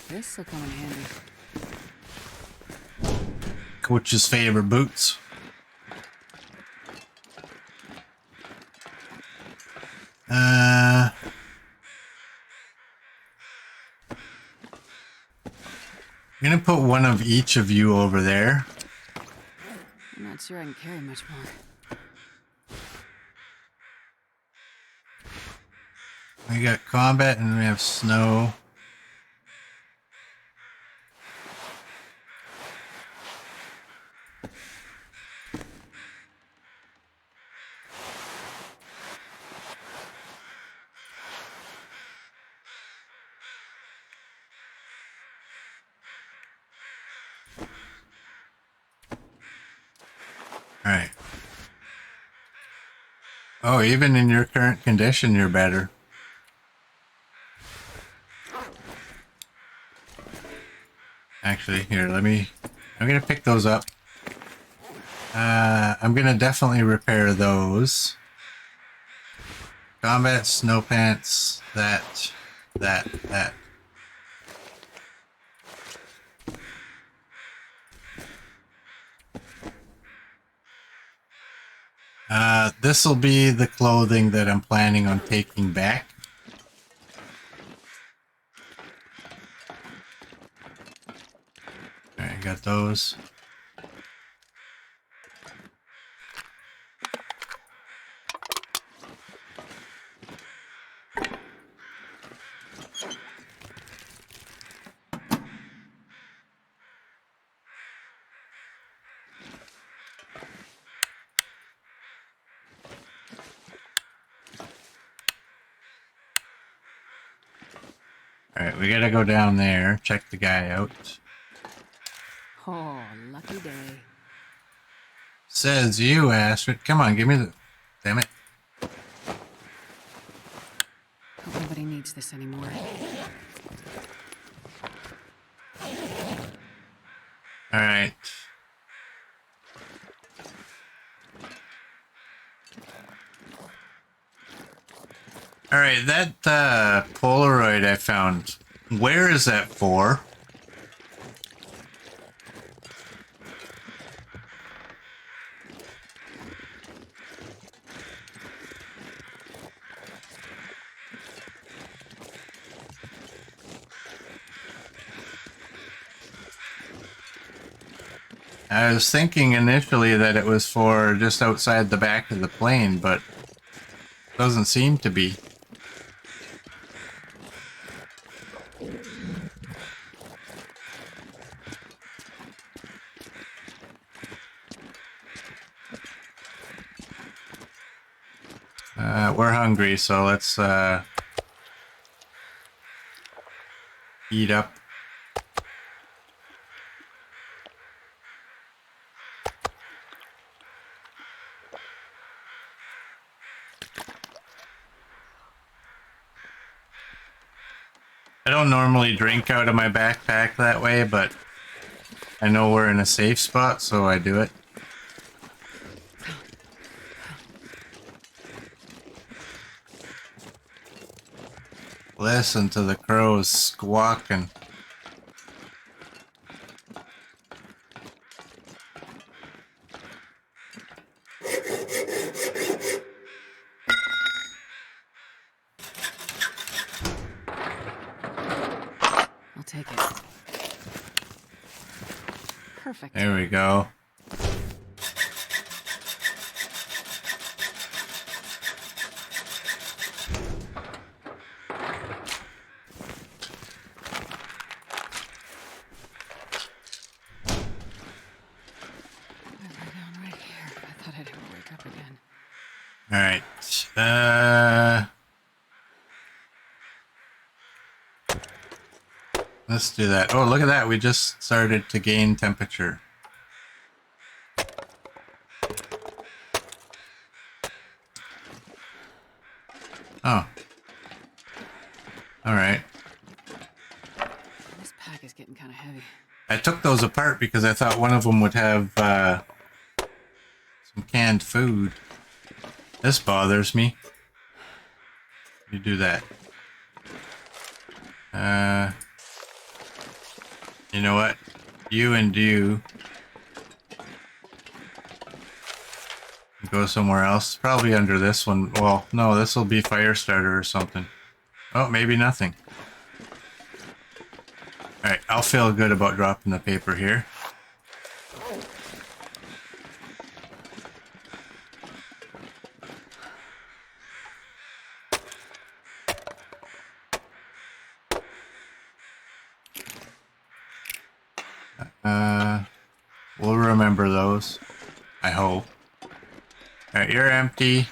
Speaker 2: This will come in handy.
Speaker 1: Coach's favorite boots. I'm gonna put one of each of you over there.
Speaker 2: I'm not sure I can carry much more.
Speaker 1: We got combat and we have snow. Alright. Oh, even in your current condition, you're better. Actually, here, I'm gonna pick those up. I'm gonna definitely repair those. Combat, snow pants, that. This'll be the clothing that I'm planning on taking back. Alright, got those. Alright, we gotta go down there, check the guy out.
Speaker 2: Oh, lucky day.
Speaker 1: Says you, Astrid. Come on, give me the... Damn it.
Speaker 2: Hope nobody needs this anymore.
Speaker 1: All right. All right, that Polaroid I found, where is that for? I was thinking initially that it was for just outside the back of the plane, but doesn't seem to be. We're hungry, so let's eat up. I don't normally drink out of my backpack that way, but I know we're in a safe spot, so I do it. Listen to the crows squawking.
Speaker 2: I'll take it. Perfect.
Speaker 1: There we go.
Speaker 2: I lie down right here. I thought I'd never wake up again.
Speaker 1: All right. Let's do that. Oh, look at that. We just started to gain temperature. Oh. All right.
Speaker 2: This pack is getting kind of heavy.
Speaker 1: I took those apart because I thought one of them would have some canned food. This bothers me. You do that. You know what? You and you go somewhere else. Probably under this one. Well, no, this will be fire starter or something. Oh, maybe nothing. Alright, I'll feel good about dropping the paper here. We'll remember those. I hope. Alright, you're empty.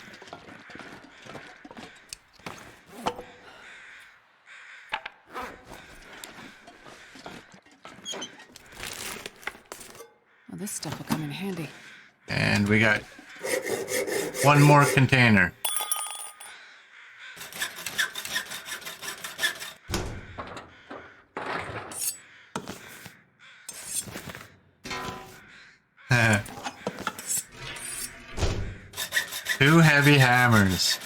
Speaker 2: Well, this stuff will come in handy.
Speaker 1: And we got one more container. Two heavy hammers.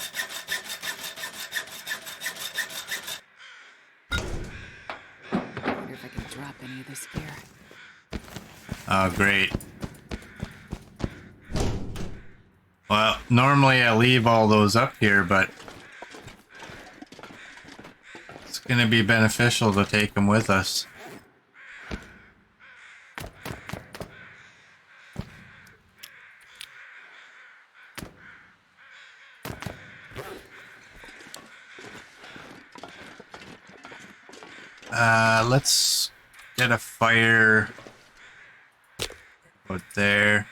Speaker 2: I wonder if I can drop any of this gear.
Speaker 1: Oh, great. Well, normally I leave all those up here, but it's going to be beneficial to take them with us. Let's get a fire out there.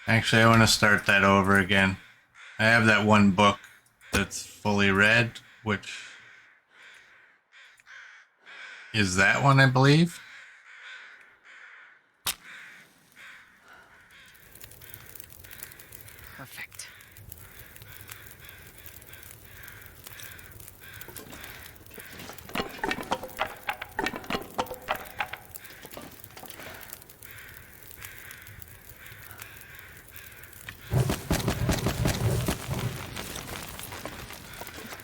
Speaker 1: Actually, I want to start that over again. I have that one book that's fully read, which is that one, I believe.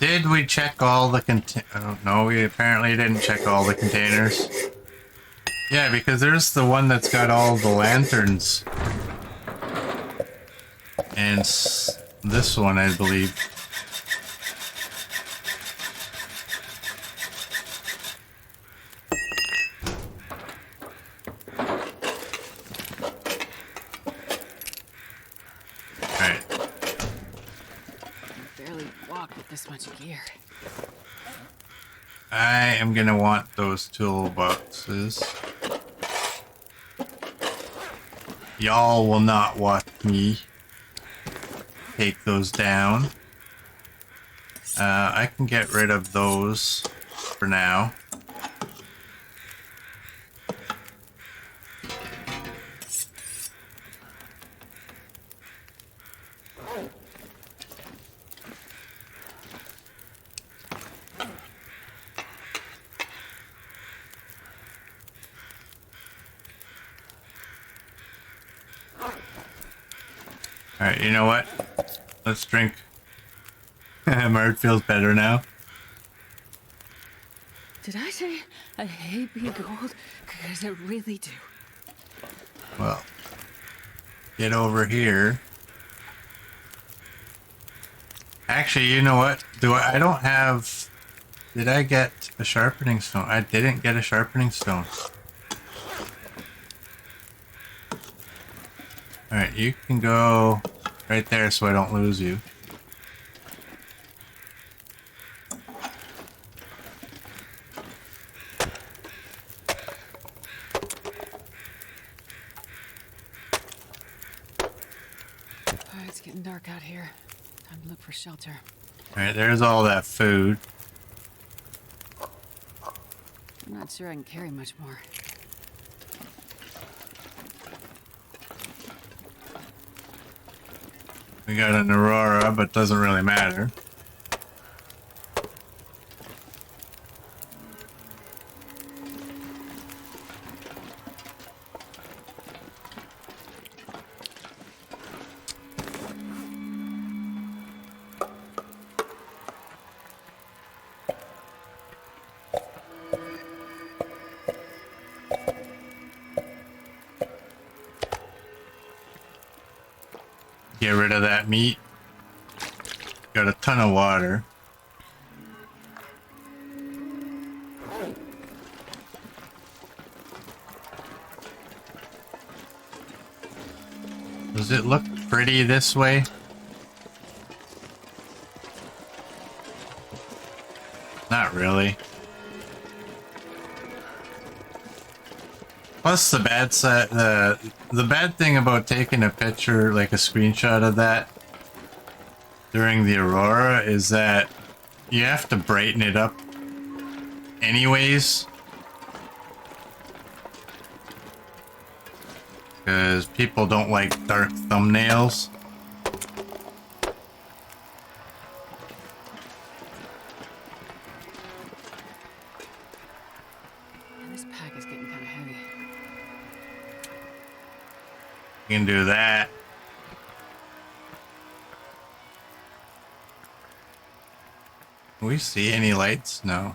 Speaker 1: Did we check all the oh, no, we apparently didn't check all the containers. Yeah, because there's the one that's got all the lanterns. And this one, I believe. Alright.
Speaker 2: Barely walk with this much gear.
Speaker 1: I am gonna want those toolboxes. Y'all will not watch me take those down. I can get rid of those for now. Alright, you know what? Let's drink. Mart feels better now.
Speaker 2: Did I say I hate being cold? Because I really do.
Speaker 1: Well, get over here. Actually, you know what? I don't have... Did I get a sharpening stone? I didn't get a sharpening stone. Alright, you can go right there so I don't lose you.
Speaker 2: Alright, it's getting dark out here. Time to look for shelter.
Speaker 1: Alright, there's all that food.
Speaker 2: I'm not sure I can carry much more.
Speaker 1: We got an Aurora, but doesn't really matter. Get rid of that meat. Got a ton of water. Does it look pretty this way? Not really. Plus the bad side, the bad thing about taking a picture, like a screenshot of that during the Aurora, is that you have to brighten it up anyways. Because people don't like dark thumbnails.
Speaker 2: And this pack is getting kind of heavy.
Speaker 1: You can do that. Can we see any lights? No.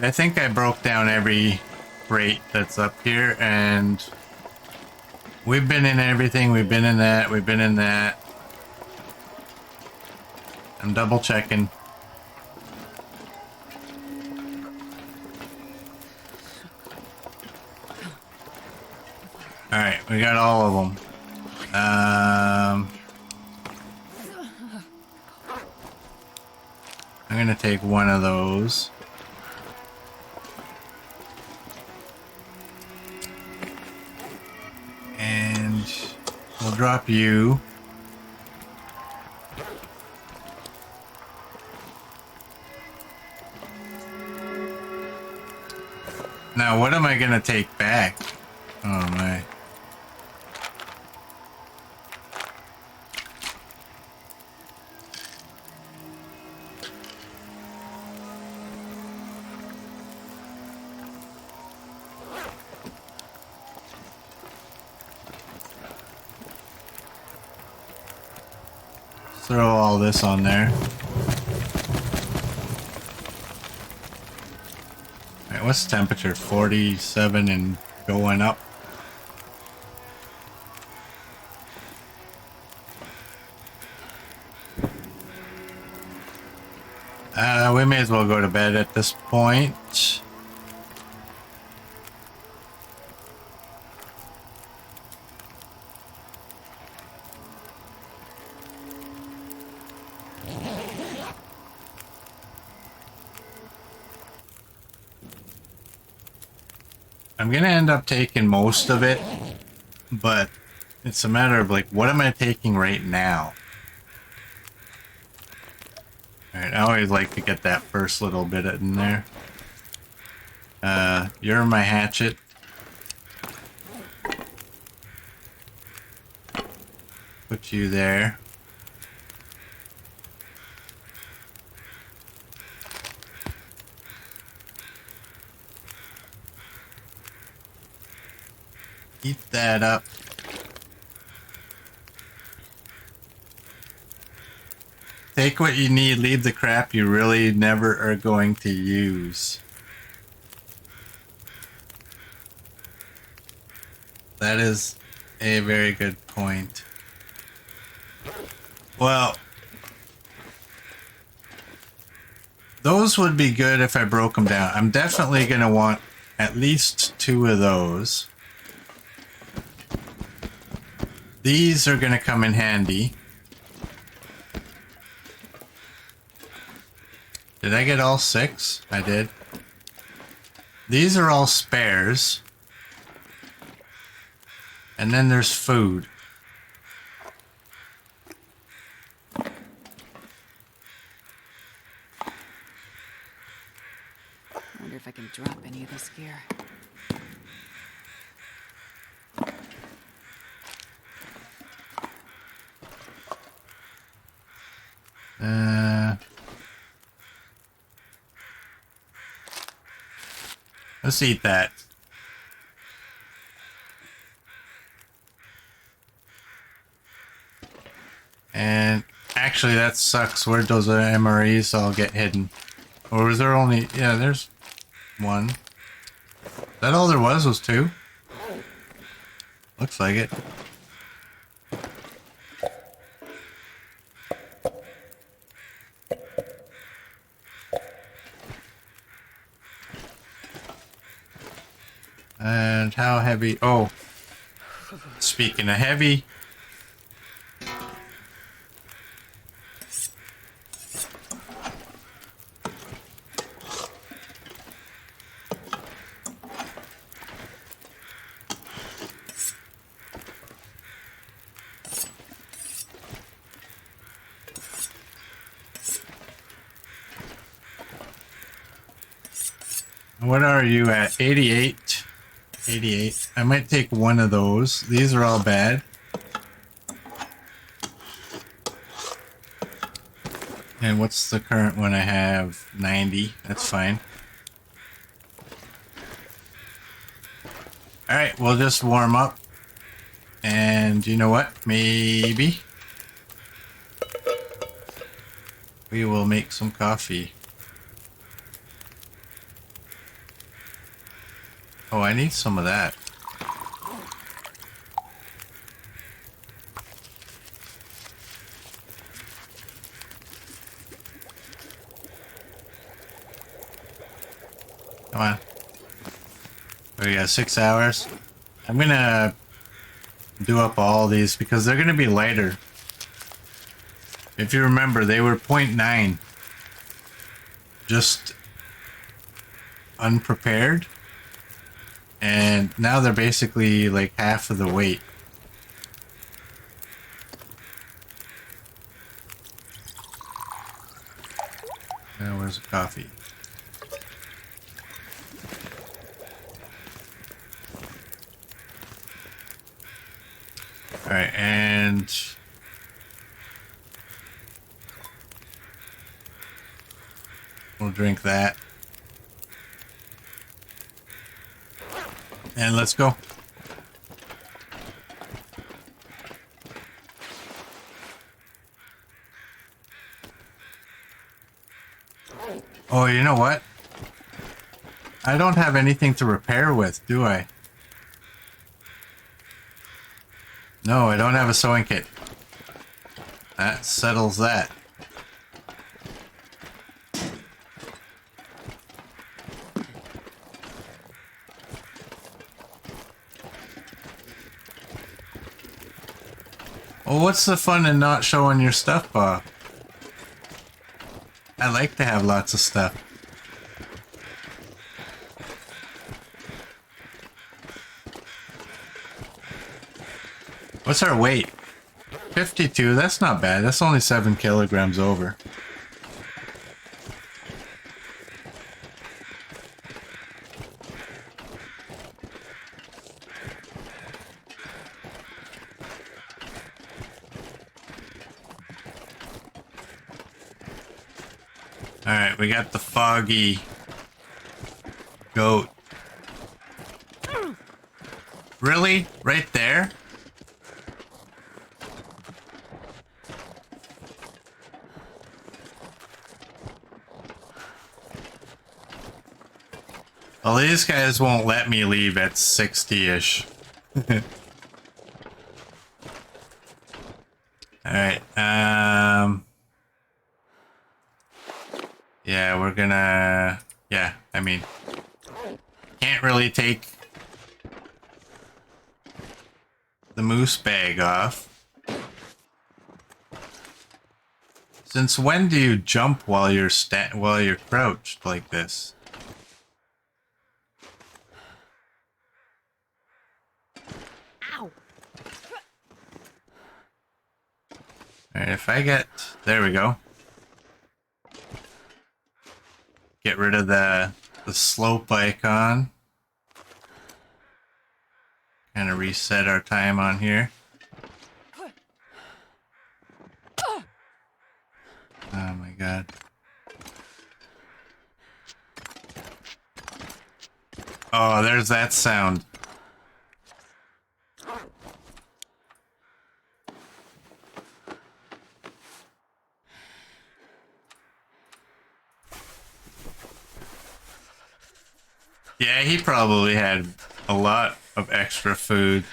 Speaker 1: I think I broke down every crate that's up here, and we've been in everything. We've been in that. We've been in that. I'm double checking. Alright, we got all of them. I'm gonna take one of those. And we'll drop you. Now, what am I gonna take back? Oh my. throw all this on there. Alright, what's the temperature? 47 and going up. We may as well go to bed at this point. I'm gonna end up taking most of it, but it's a matter of like, what am I taking right now? Alright, I always like to get that first little bit in there. You're my hatchet. Put you there. Eat that up. Take what you need, leave the crap you really never are going to use. That is a very good point. Well, those would be good if I broke them down. I'm definitely going to want at least 2 of those. These are going to come in handy. Did I get all 6? I did. These are all spares. And then there's food.
Speaker 2: I wonder if I can drop any of this gear.
Speaker 1: Let's eat that. And actually that sucks. Where'd those MREs all get hidden? Or was there only... Yeah, there's 1. Is that all there was 2? Looks like it. And how heavy? Oh, speaking of heavy, what are you at? 88? 88. I might take 1 of those. These are all bad. And what's the current one I have? 90. That's fine. Alright, we'll just warm up. And you know what? Maybe we will make some coffee. Oh, I need some of that. Come on. We got 6 hours. I'm gonna do up all these because they're gonna be lighter. If you remember, they were 0.9. Just unprepared. And now they're basically like half of the weight. Now where's the coffee? Alright, and we'll drink that. And let's go. Oh, you know what? I don't have anything to repair with, do I? No, I don't have a sewing kit. That settles that. Well, what's the fun in not showing your stuff off? I like to have lots of stuff. What's our weight? 52, that's not bad. That's only 7 kilograms over. Alright, we got the foggy goat. Really? Right there? Well, these guys won't let me leave at 60-ish. Alright, yeah, we're gonna... Yeah, I mean... Can't really take... the moose bag off. Since when do you jump while you're crouched like this? Alright, if I get... There we go. Get rid of the slope icon. Kind of reset our time on here. Oh my god. Oh, there's that sound. Yeah, he probably had a lot of extra food.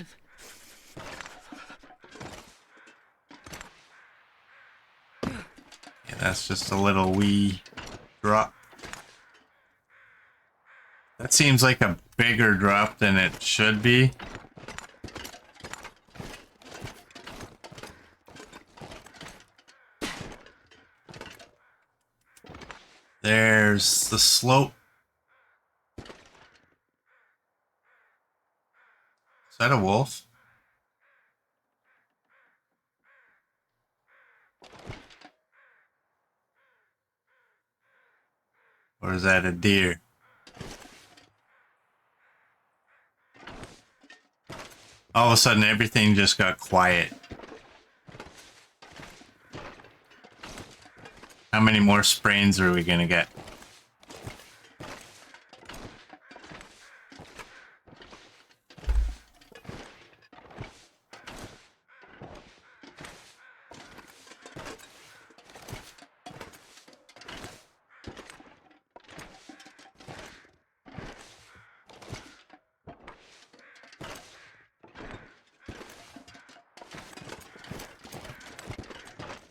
Speaker 1: Yeah, that's just a little wee drop. That seems like a bigger drop than it should be. There's the slope. Is that a wolf? Or is that a deer? All of a sudden, everything just got quiet. How many more sprains are we gonna get?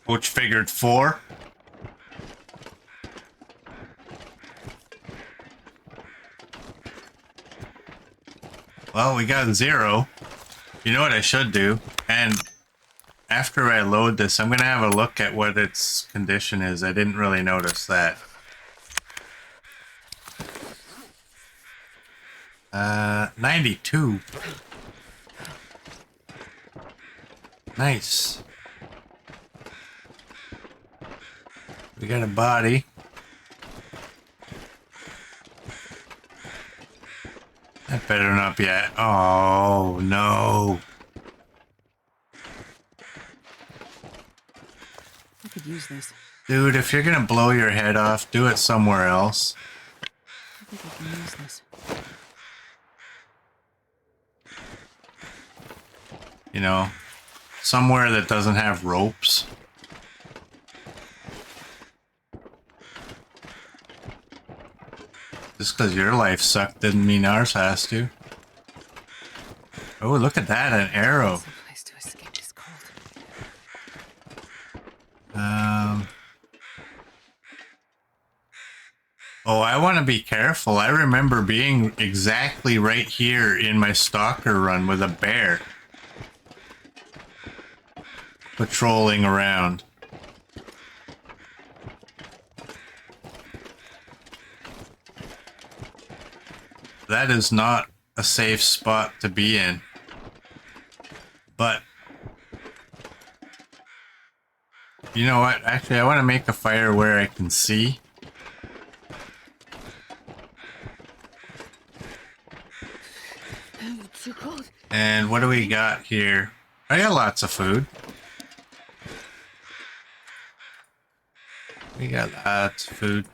Speaker 1: Which figured 4. Well, we got 0. You know what I should do? And after I load this, I'm gonna have a look at what its condition is. I didn't really notice that. 92. Nice. We got a body. That better not be it. Oh, no.
Speaker 2: I could use this.
Speaker 1: Dude, if you're gonna blow your head off, do it somewhere else.
Speaker 2: I think I can use this.
Speaker 1: You know, somewhere that doesn't have ropes. Just because your life sucked didn't mean ours has to. Oh, look at that, an arrow.
Speaker 2: Some place to escape this cold.
Speaker 1: Oh, I want to be careful. I remember being exactly right here in my stalker run with a bear. Patrolling around. That is not a safe spot to be in. But you know what? Actually, I want to make a fire where I can see.
Speaker 2: It's too cold.
Speaker 1: And what do we got here? I got lots of food. We got lots of food.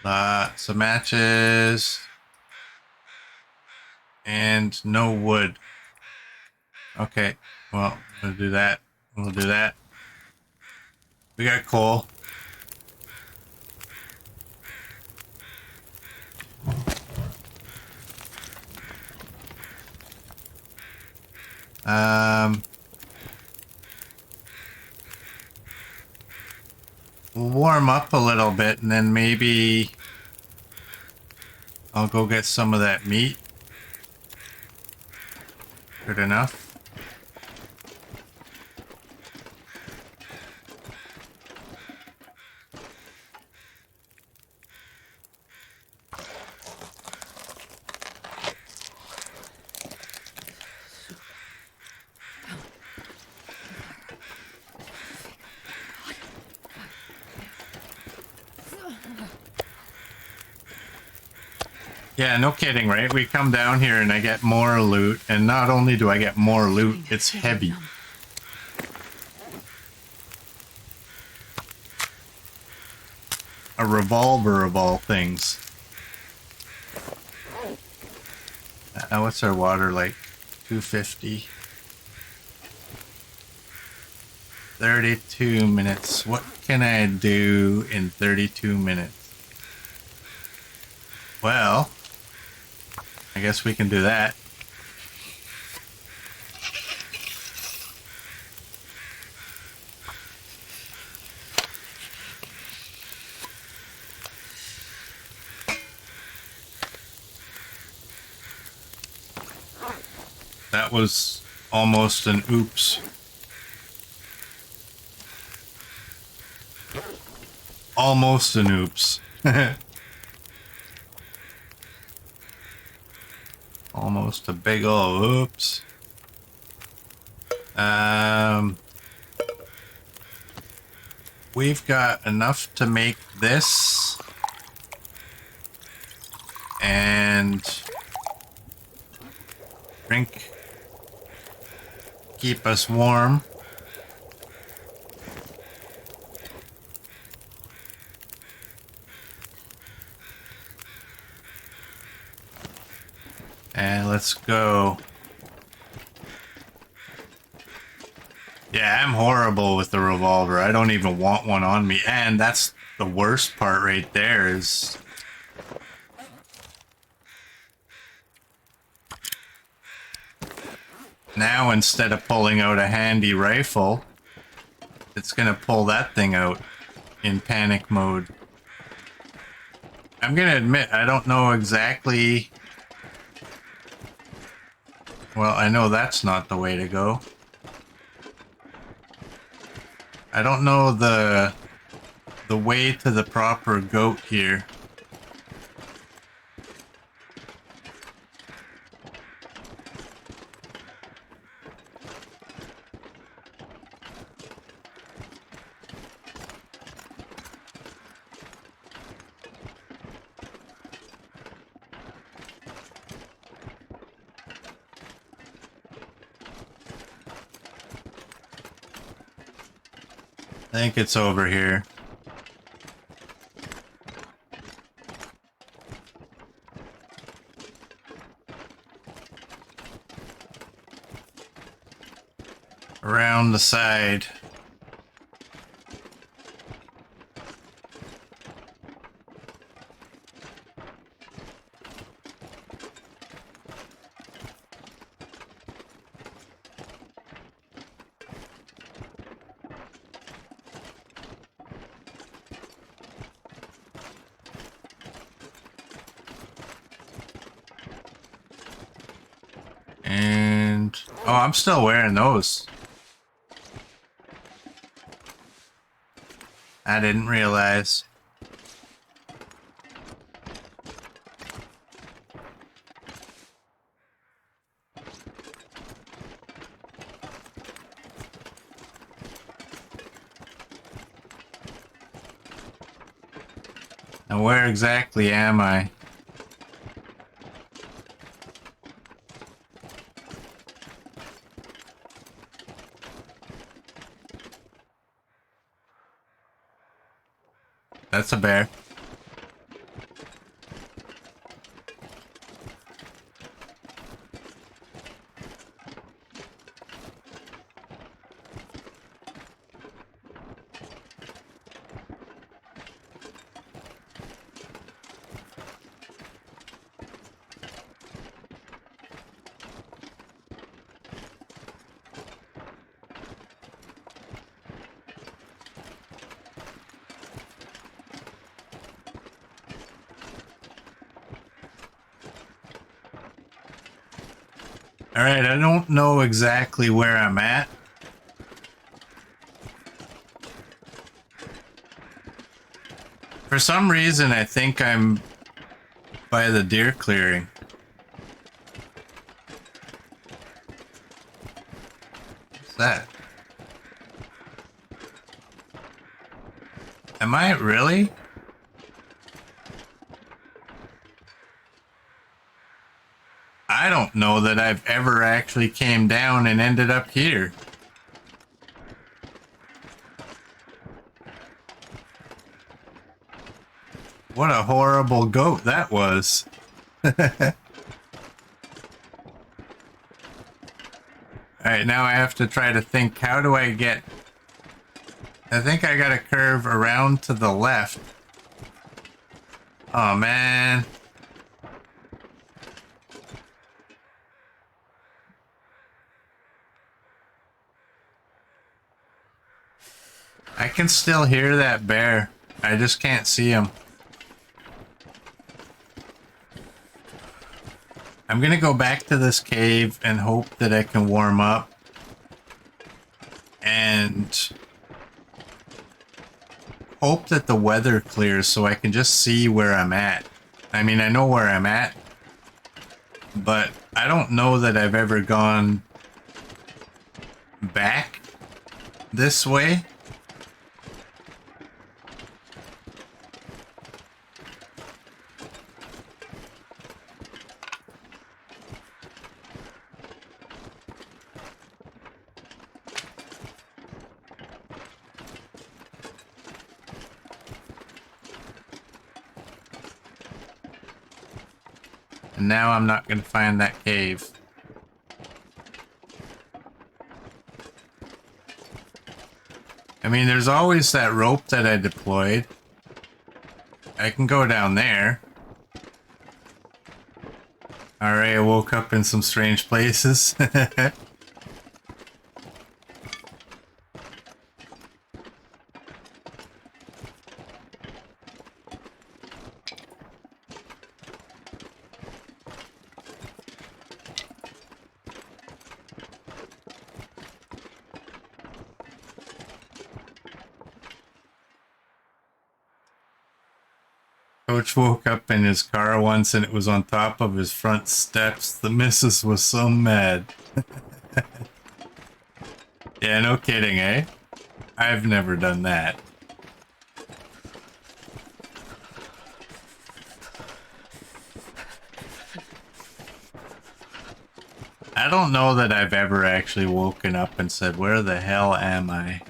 Speaker 1: Lots of matches. And no wood. Okay, well, we'll do that. We'll do that. We got coal. We'll warm up a little bit and then maybe I'll go get some of that meat. Good enough. Yeah, no kidding, right? We come down here and I get more loot, and not only do I get more loot, it's heavy. A revolver of all things. What's our water like? 250. 32 minutes. What can I do in 32 minutes? Well, I guess we can do that. That was almost an oops. Almost an oops. Almost a big ol' oops. We've got enough to make this and drink, keep us warm. And let's go. Yeah, I'm horrible with the revolver. I don't even want one on me. And that's the worst part right there is... Now instead of pulling out a handy rifle, it's gonna pull that thing out in panic mode. I'm gonna admit, I don't know exactly... Well, I know that's not the way to go. I don't know the way to the proper goat here. I think it's over here. Around the side. Oh, I'm still wearing those. I didn't realize. Now where exactly am I? That's a bear. Alright, I don't know exactly where I'm at. For some reason, I think I'm by the deer clearing. What's that? Am I really? I don't know that I've ever actually came down and ended up here. What a horrible goat that was. Alright, now I have to try to think, how do I get... I think I gotta curve around to the left. Oh, man. I can still hear that bear. I just can't see him. I'm gonna go back to this cave and hope that I can warm up. And hope that the weather clears so I can just see where I'm at. I mean, I know where I'm at, but I don't know that I've ever gone back this way. And now I'm not going to find that cave. I mean, there's always that rope that I deployed. I can go down there. Alright, I woke up in some strange places. Coach woke up in his car once and it was on top of his front steps. The missus was so mad. Yeah, no kidding, eh? I've never done that. I don't know that I've ever actually woken up and said, where the hell am I?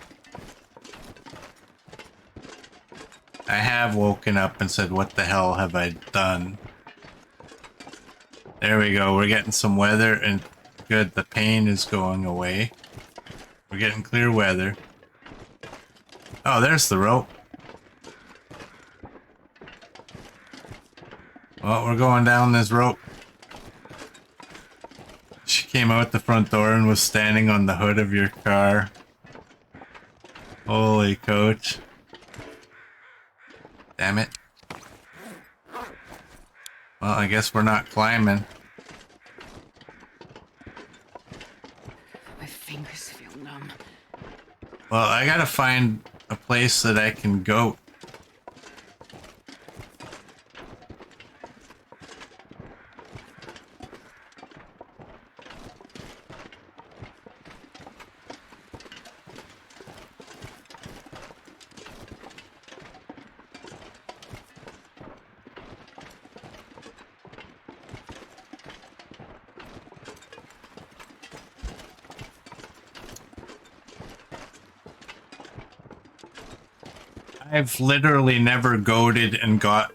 Speaker 1: I have woken up and said, what the hell have I done? There we go. We're getting some weather and good. The pain is going away. We're getting clear weather. Oh, there's the rope. Well, we're going down this rope. She came out the front door and was standing on the hood of your car. Holy coach. Damn it. Well, I guess we're not climbing. Well, I gotta find a place that I can go. I've literally never goated and got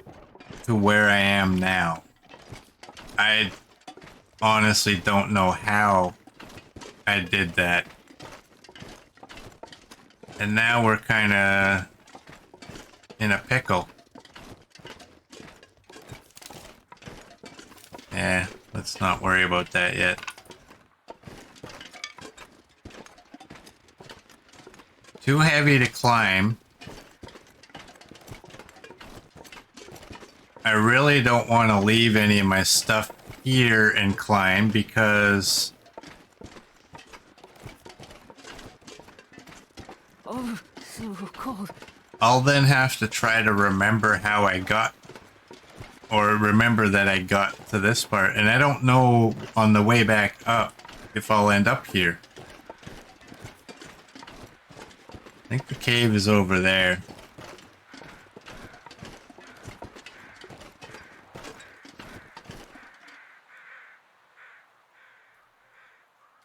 Speaker 1: to where I am now. I honestly don't know how I did that. And now we're kind of in a pickle. Yeah, let's not worry about that yet. Too heavy to climb. I really don't want to leave any of my stuff here and climb because...
Speaker 2: Oh, so cold.
Speaker 1: I'll then have to try to remember how I got... Or remember that I got to this part. And I don't know on the way back up if I'll end up here. I think the cave is over there.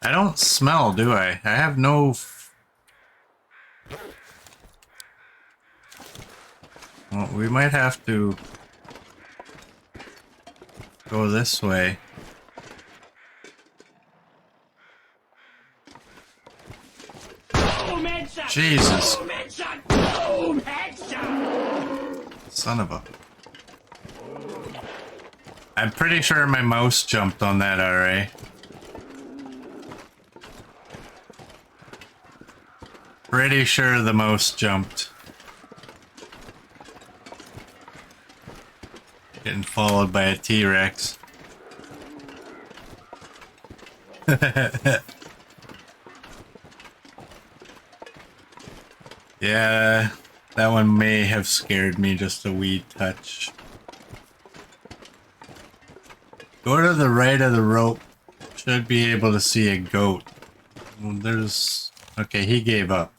Speaker 1: I don't smell, do I? I have no... Well, we might have to go this way. Jesus. Son of a... I'm pretty sure my mouse jumped on that RA. Pretty sure the mouse jumped. Getting followed by a T-Rex. Yeah, that one may have scared me just a wee touch. Go to the right of the rope. Should be able to see a goat. Well, there's... Okay, he gave up.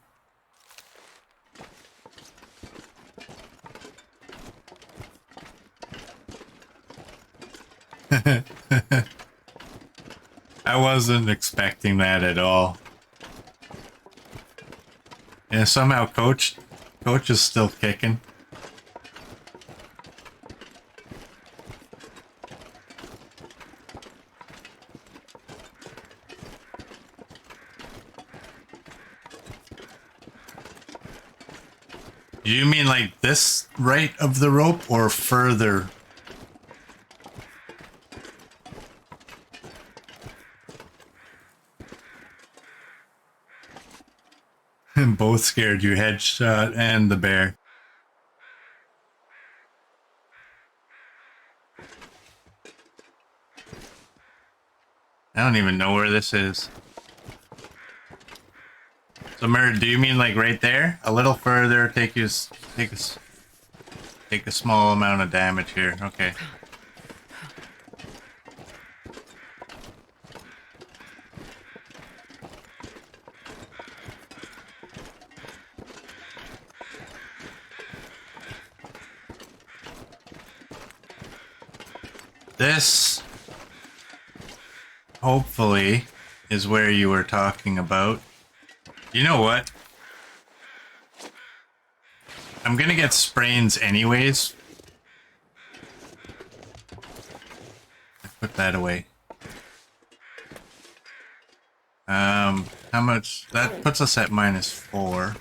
Speaker 1: I wasn't expecting that at all. And somehow Coach is still kicking. Do you mean like this right of the rope or further? Both scared you, headshot and the bear. I don't even know where this is. So, Mer, do you mean like right there? A little further, take a small amount of damage here. Okay. This, hopefully, is where you were talking about. You know what? I'm gonna get sprains anyways. Put that away. How much? That puts us at -4.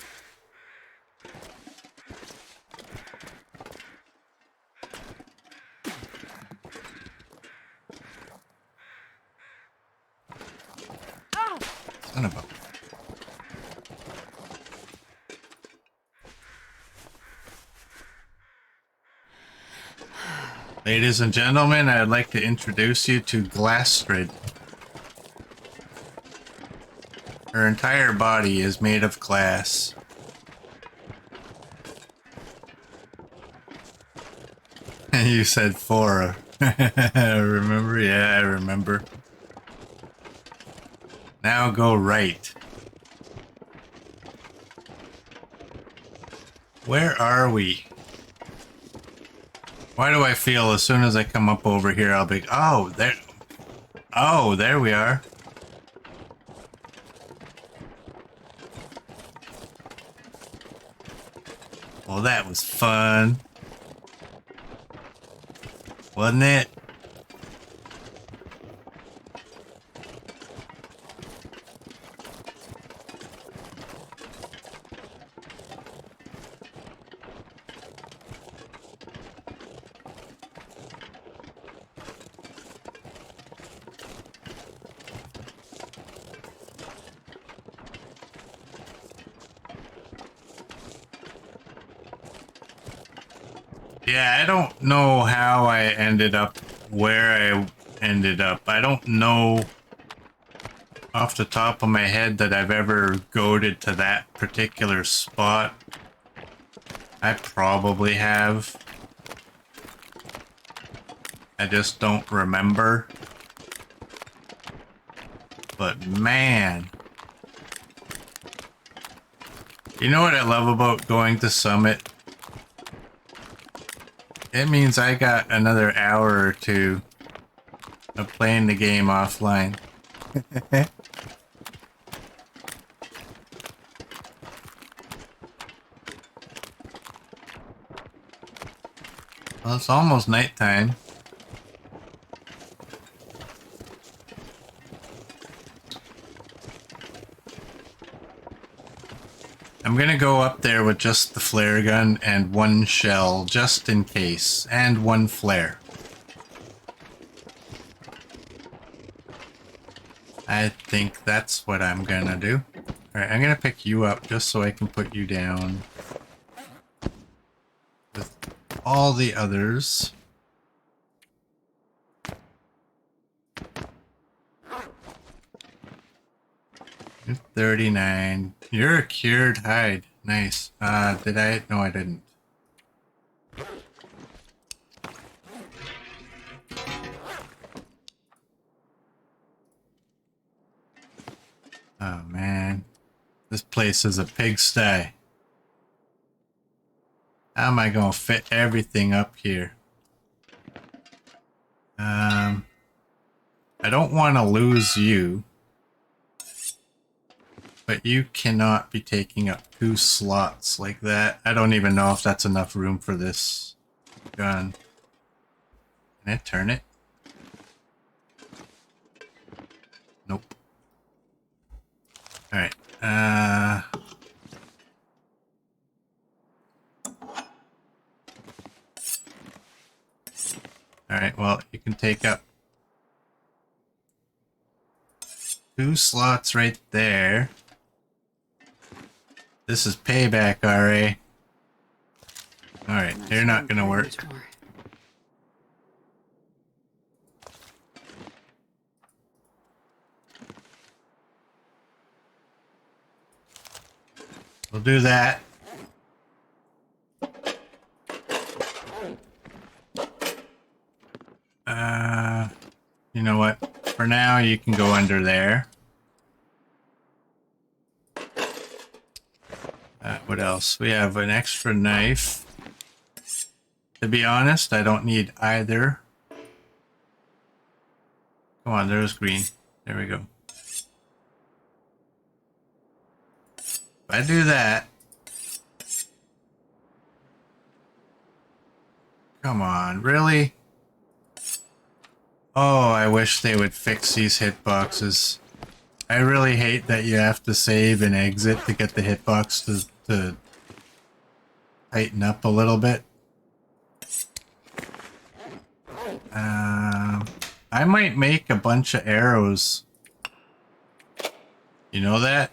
Speaker 1: Son of a... Ladies and gentlemen, I'd like to introduce you to Glastrid. Her entire body is made of glass. You said 4. Remember? Yeah, I remember. Now go right. Where are we? Why do I feel as soon as I come up over here, I'll be... Oh, there... Oh, there we are. Well, that was fun. Wasn't it? Yeah, I don't know how I ended up where I ended up. I don't know off the top of my head that I've ever goated to that particular spot. I probably have. I just don't remember. But man. You know what I love about going to Summit? It means I got another hour or 2 of playing the game offline. Well, it's almost nighttime. I'm gonna go up there with just the flare gun and 1 shell, just in case, and 1 flare. I think that's what I'm gonna do. Alright, I'm gonna pick you up just so I can put you down with all the others. You're 39. You're a cured hide. Nice. Did I? No, I didn't. Oh, man. This place is a pigsty. How am I gonna fit everything up here? I don't want to lose you. But you cannot be taking up 2 slots like that. I don't even know if that's enough room for this gun. Can I turn it? Nope. Alright. Alright, well, you can take up 2 slots right there. This is payback, RA. Alright, they're not gonna work. We'll do that. You know what? For now, you can go under there. What else? We have an extra knife. To be honest, I don't need either. Come on, there's green. There we go. If I do that... Come on, really? Oh, I wish they would fix these hitboxes. I really hate that you have to save and exit to get the hitbox to tighten up a little bit. I might make a bunch of arrows. You know that?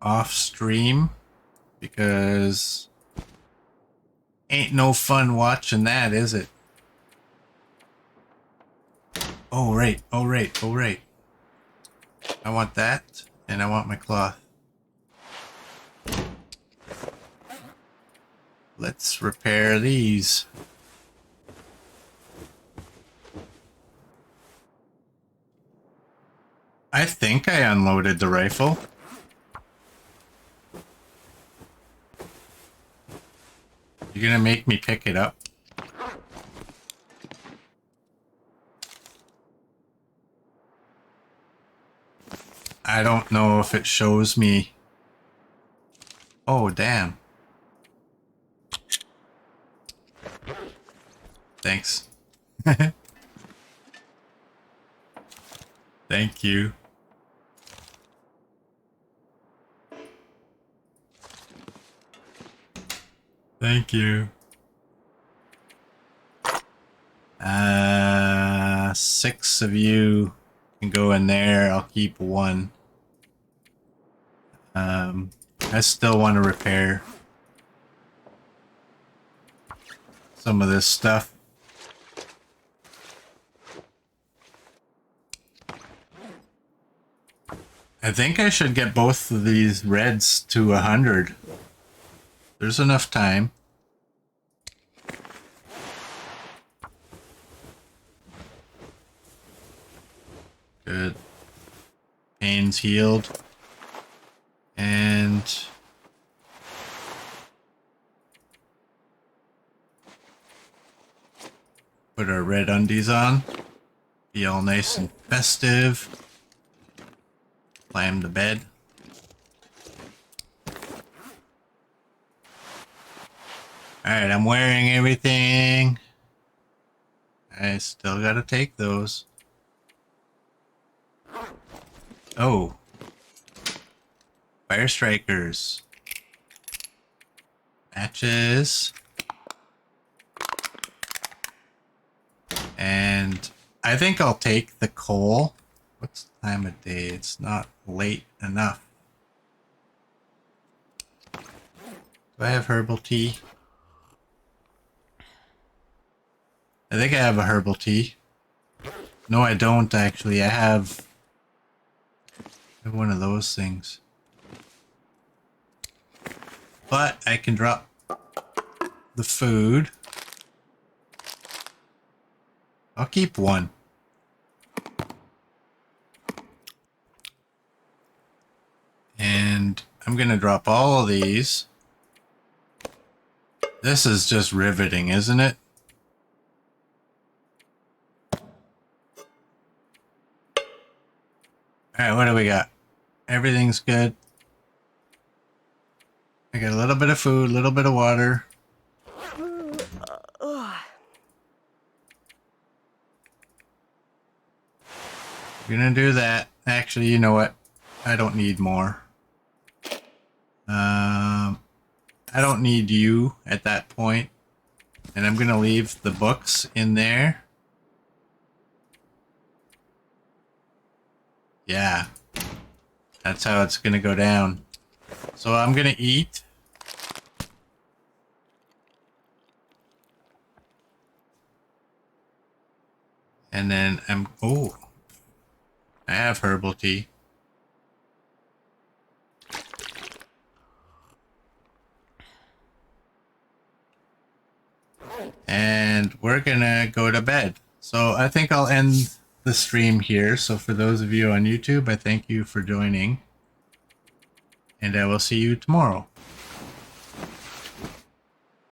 Speaker 1: Off stream. Because ain't no fun watching that, is it? Oh, right. Oh, right. Oh, right. I want that, and I want my cloth. Let's repair these. I think I unloaded the rifle. You're gonna make me pick it up? I don't know if it shows me. Oh, damn. Thanks. Thank you. Thank you. 6 of you can go in there. I'll keep 1. I still want to repair some of this stuff. I think I should get both of these reds to 100. There's enough time. Good. Pain's healed. And put our red undies on. Be all nice and festive. Climb the bed. Alright, I'm wearing everything. I still gotta take those. Oh. Fire strikers. Matches. And I think I'll take the coal. What's the time of day? It's not late enough. Do I have herbal tea? I think I have a herbal tea. No, I don't actually. I have one of those things. But I can drop the food. I'll keep 1. And I'm gonna drop all of these. This is just riveting, isn't it? Alright, what do we got? Everything's good. I got a little bit of food, a little bit of water. We're gonna do that. Actually, you know what? I don't need more. I don't need you at that point. And I'm gonna leave the books in there. Yeah. That's how it's gonna go down. So I'm gonna eat. And then oh. I have herbal tea. And we're gonna go to bed. So I think I'll end the stream here. So for those of you on YouTube, I thank you for joining. And I will see you tomorrow.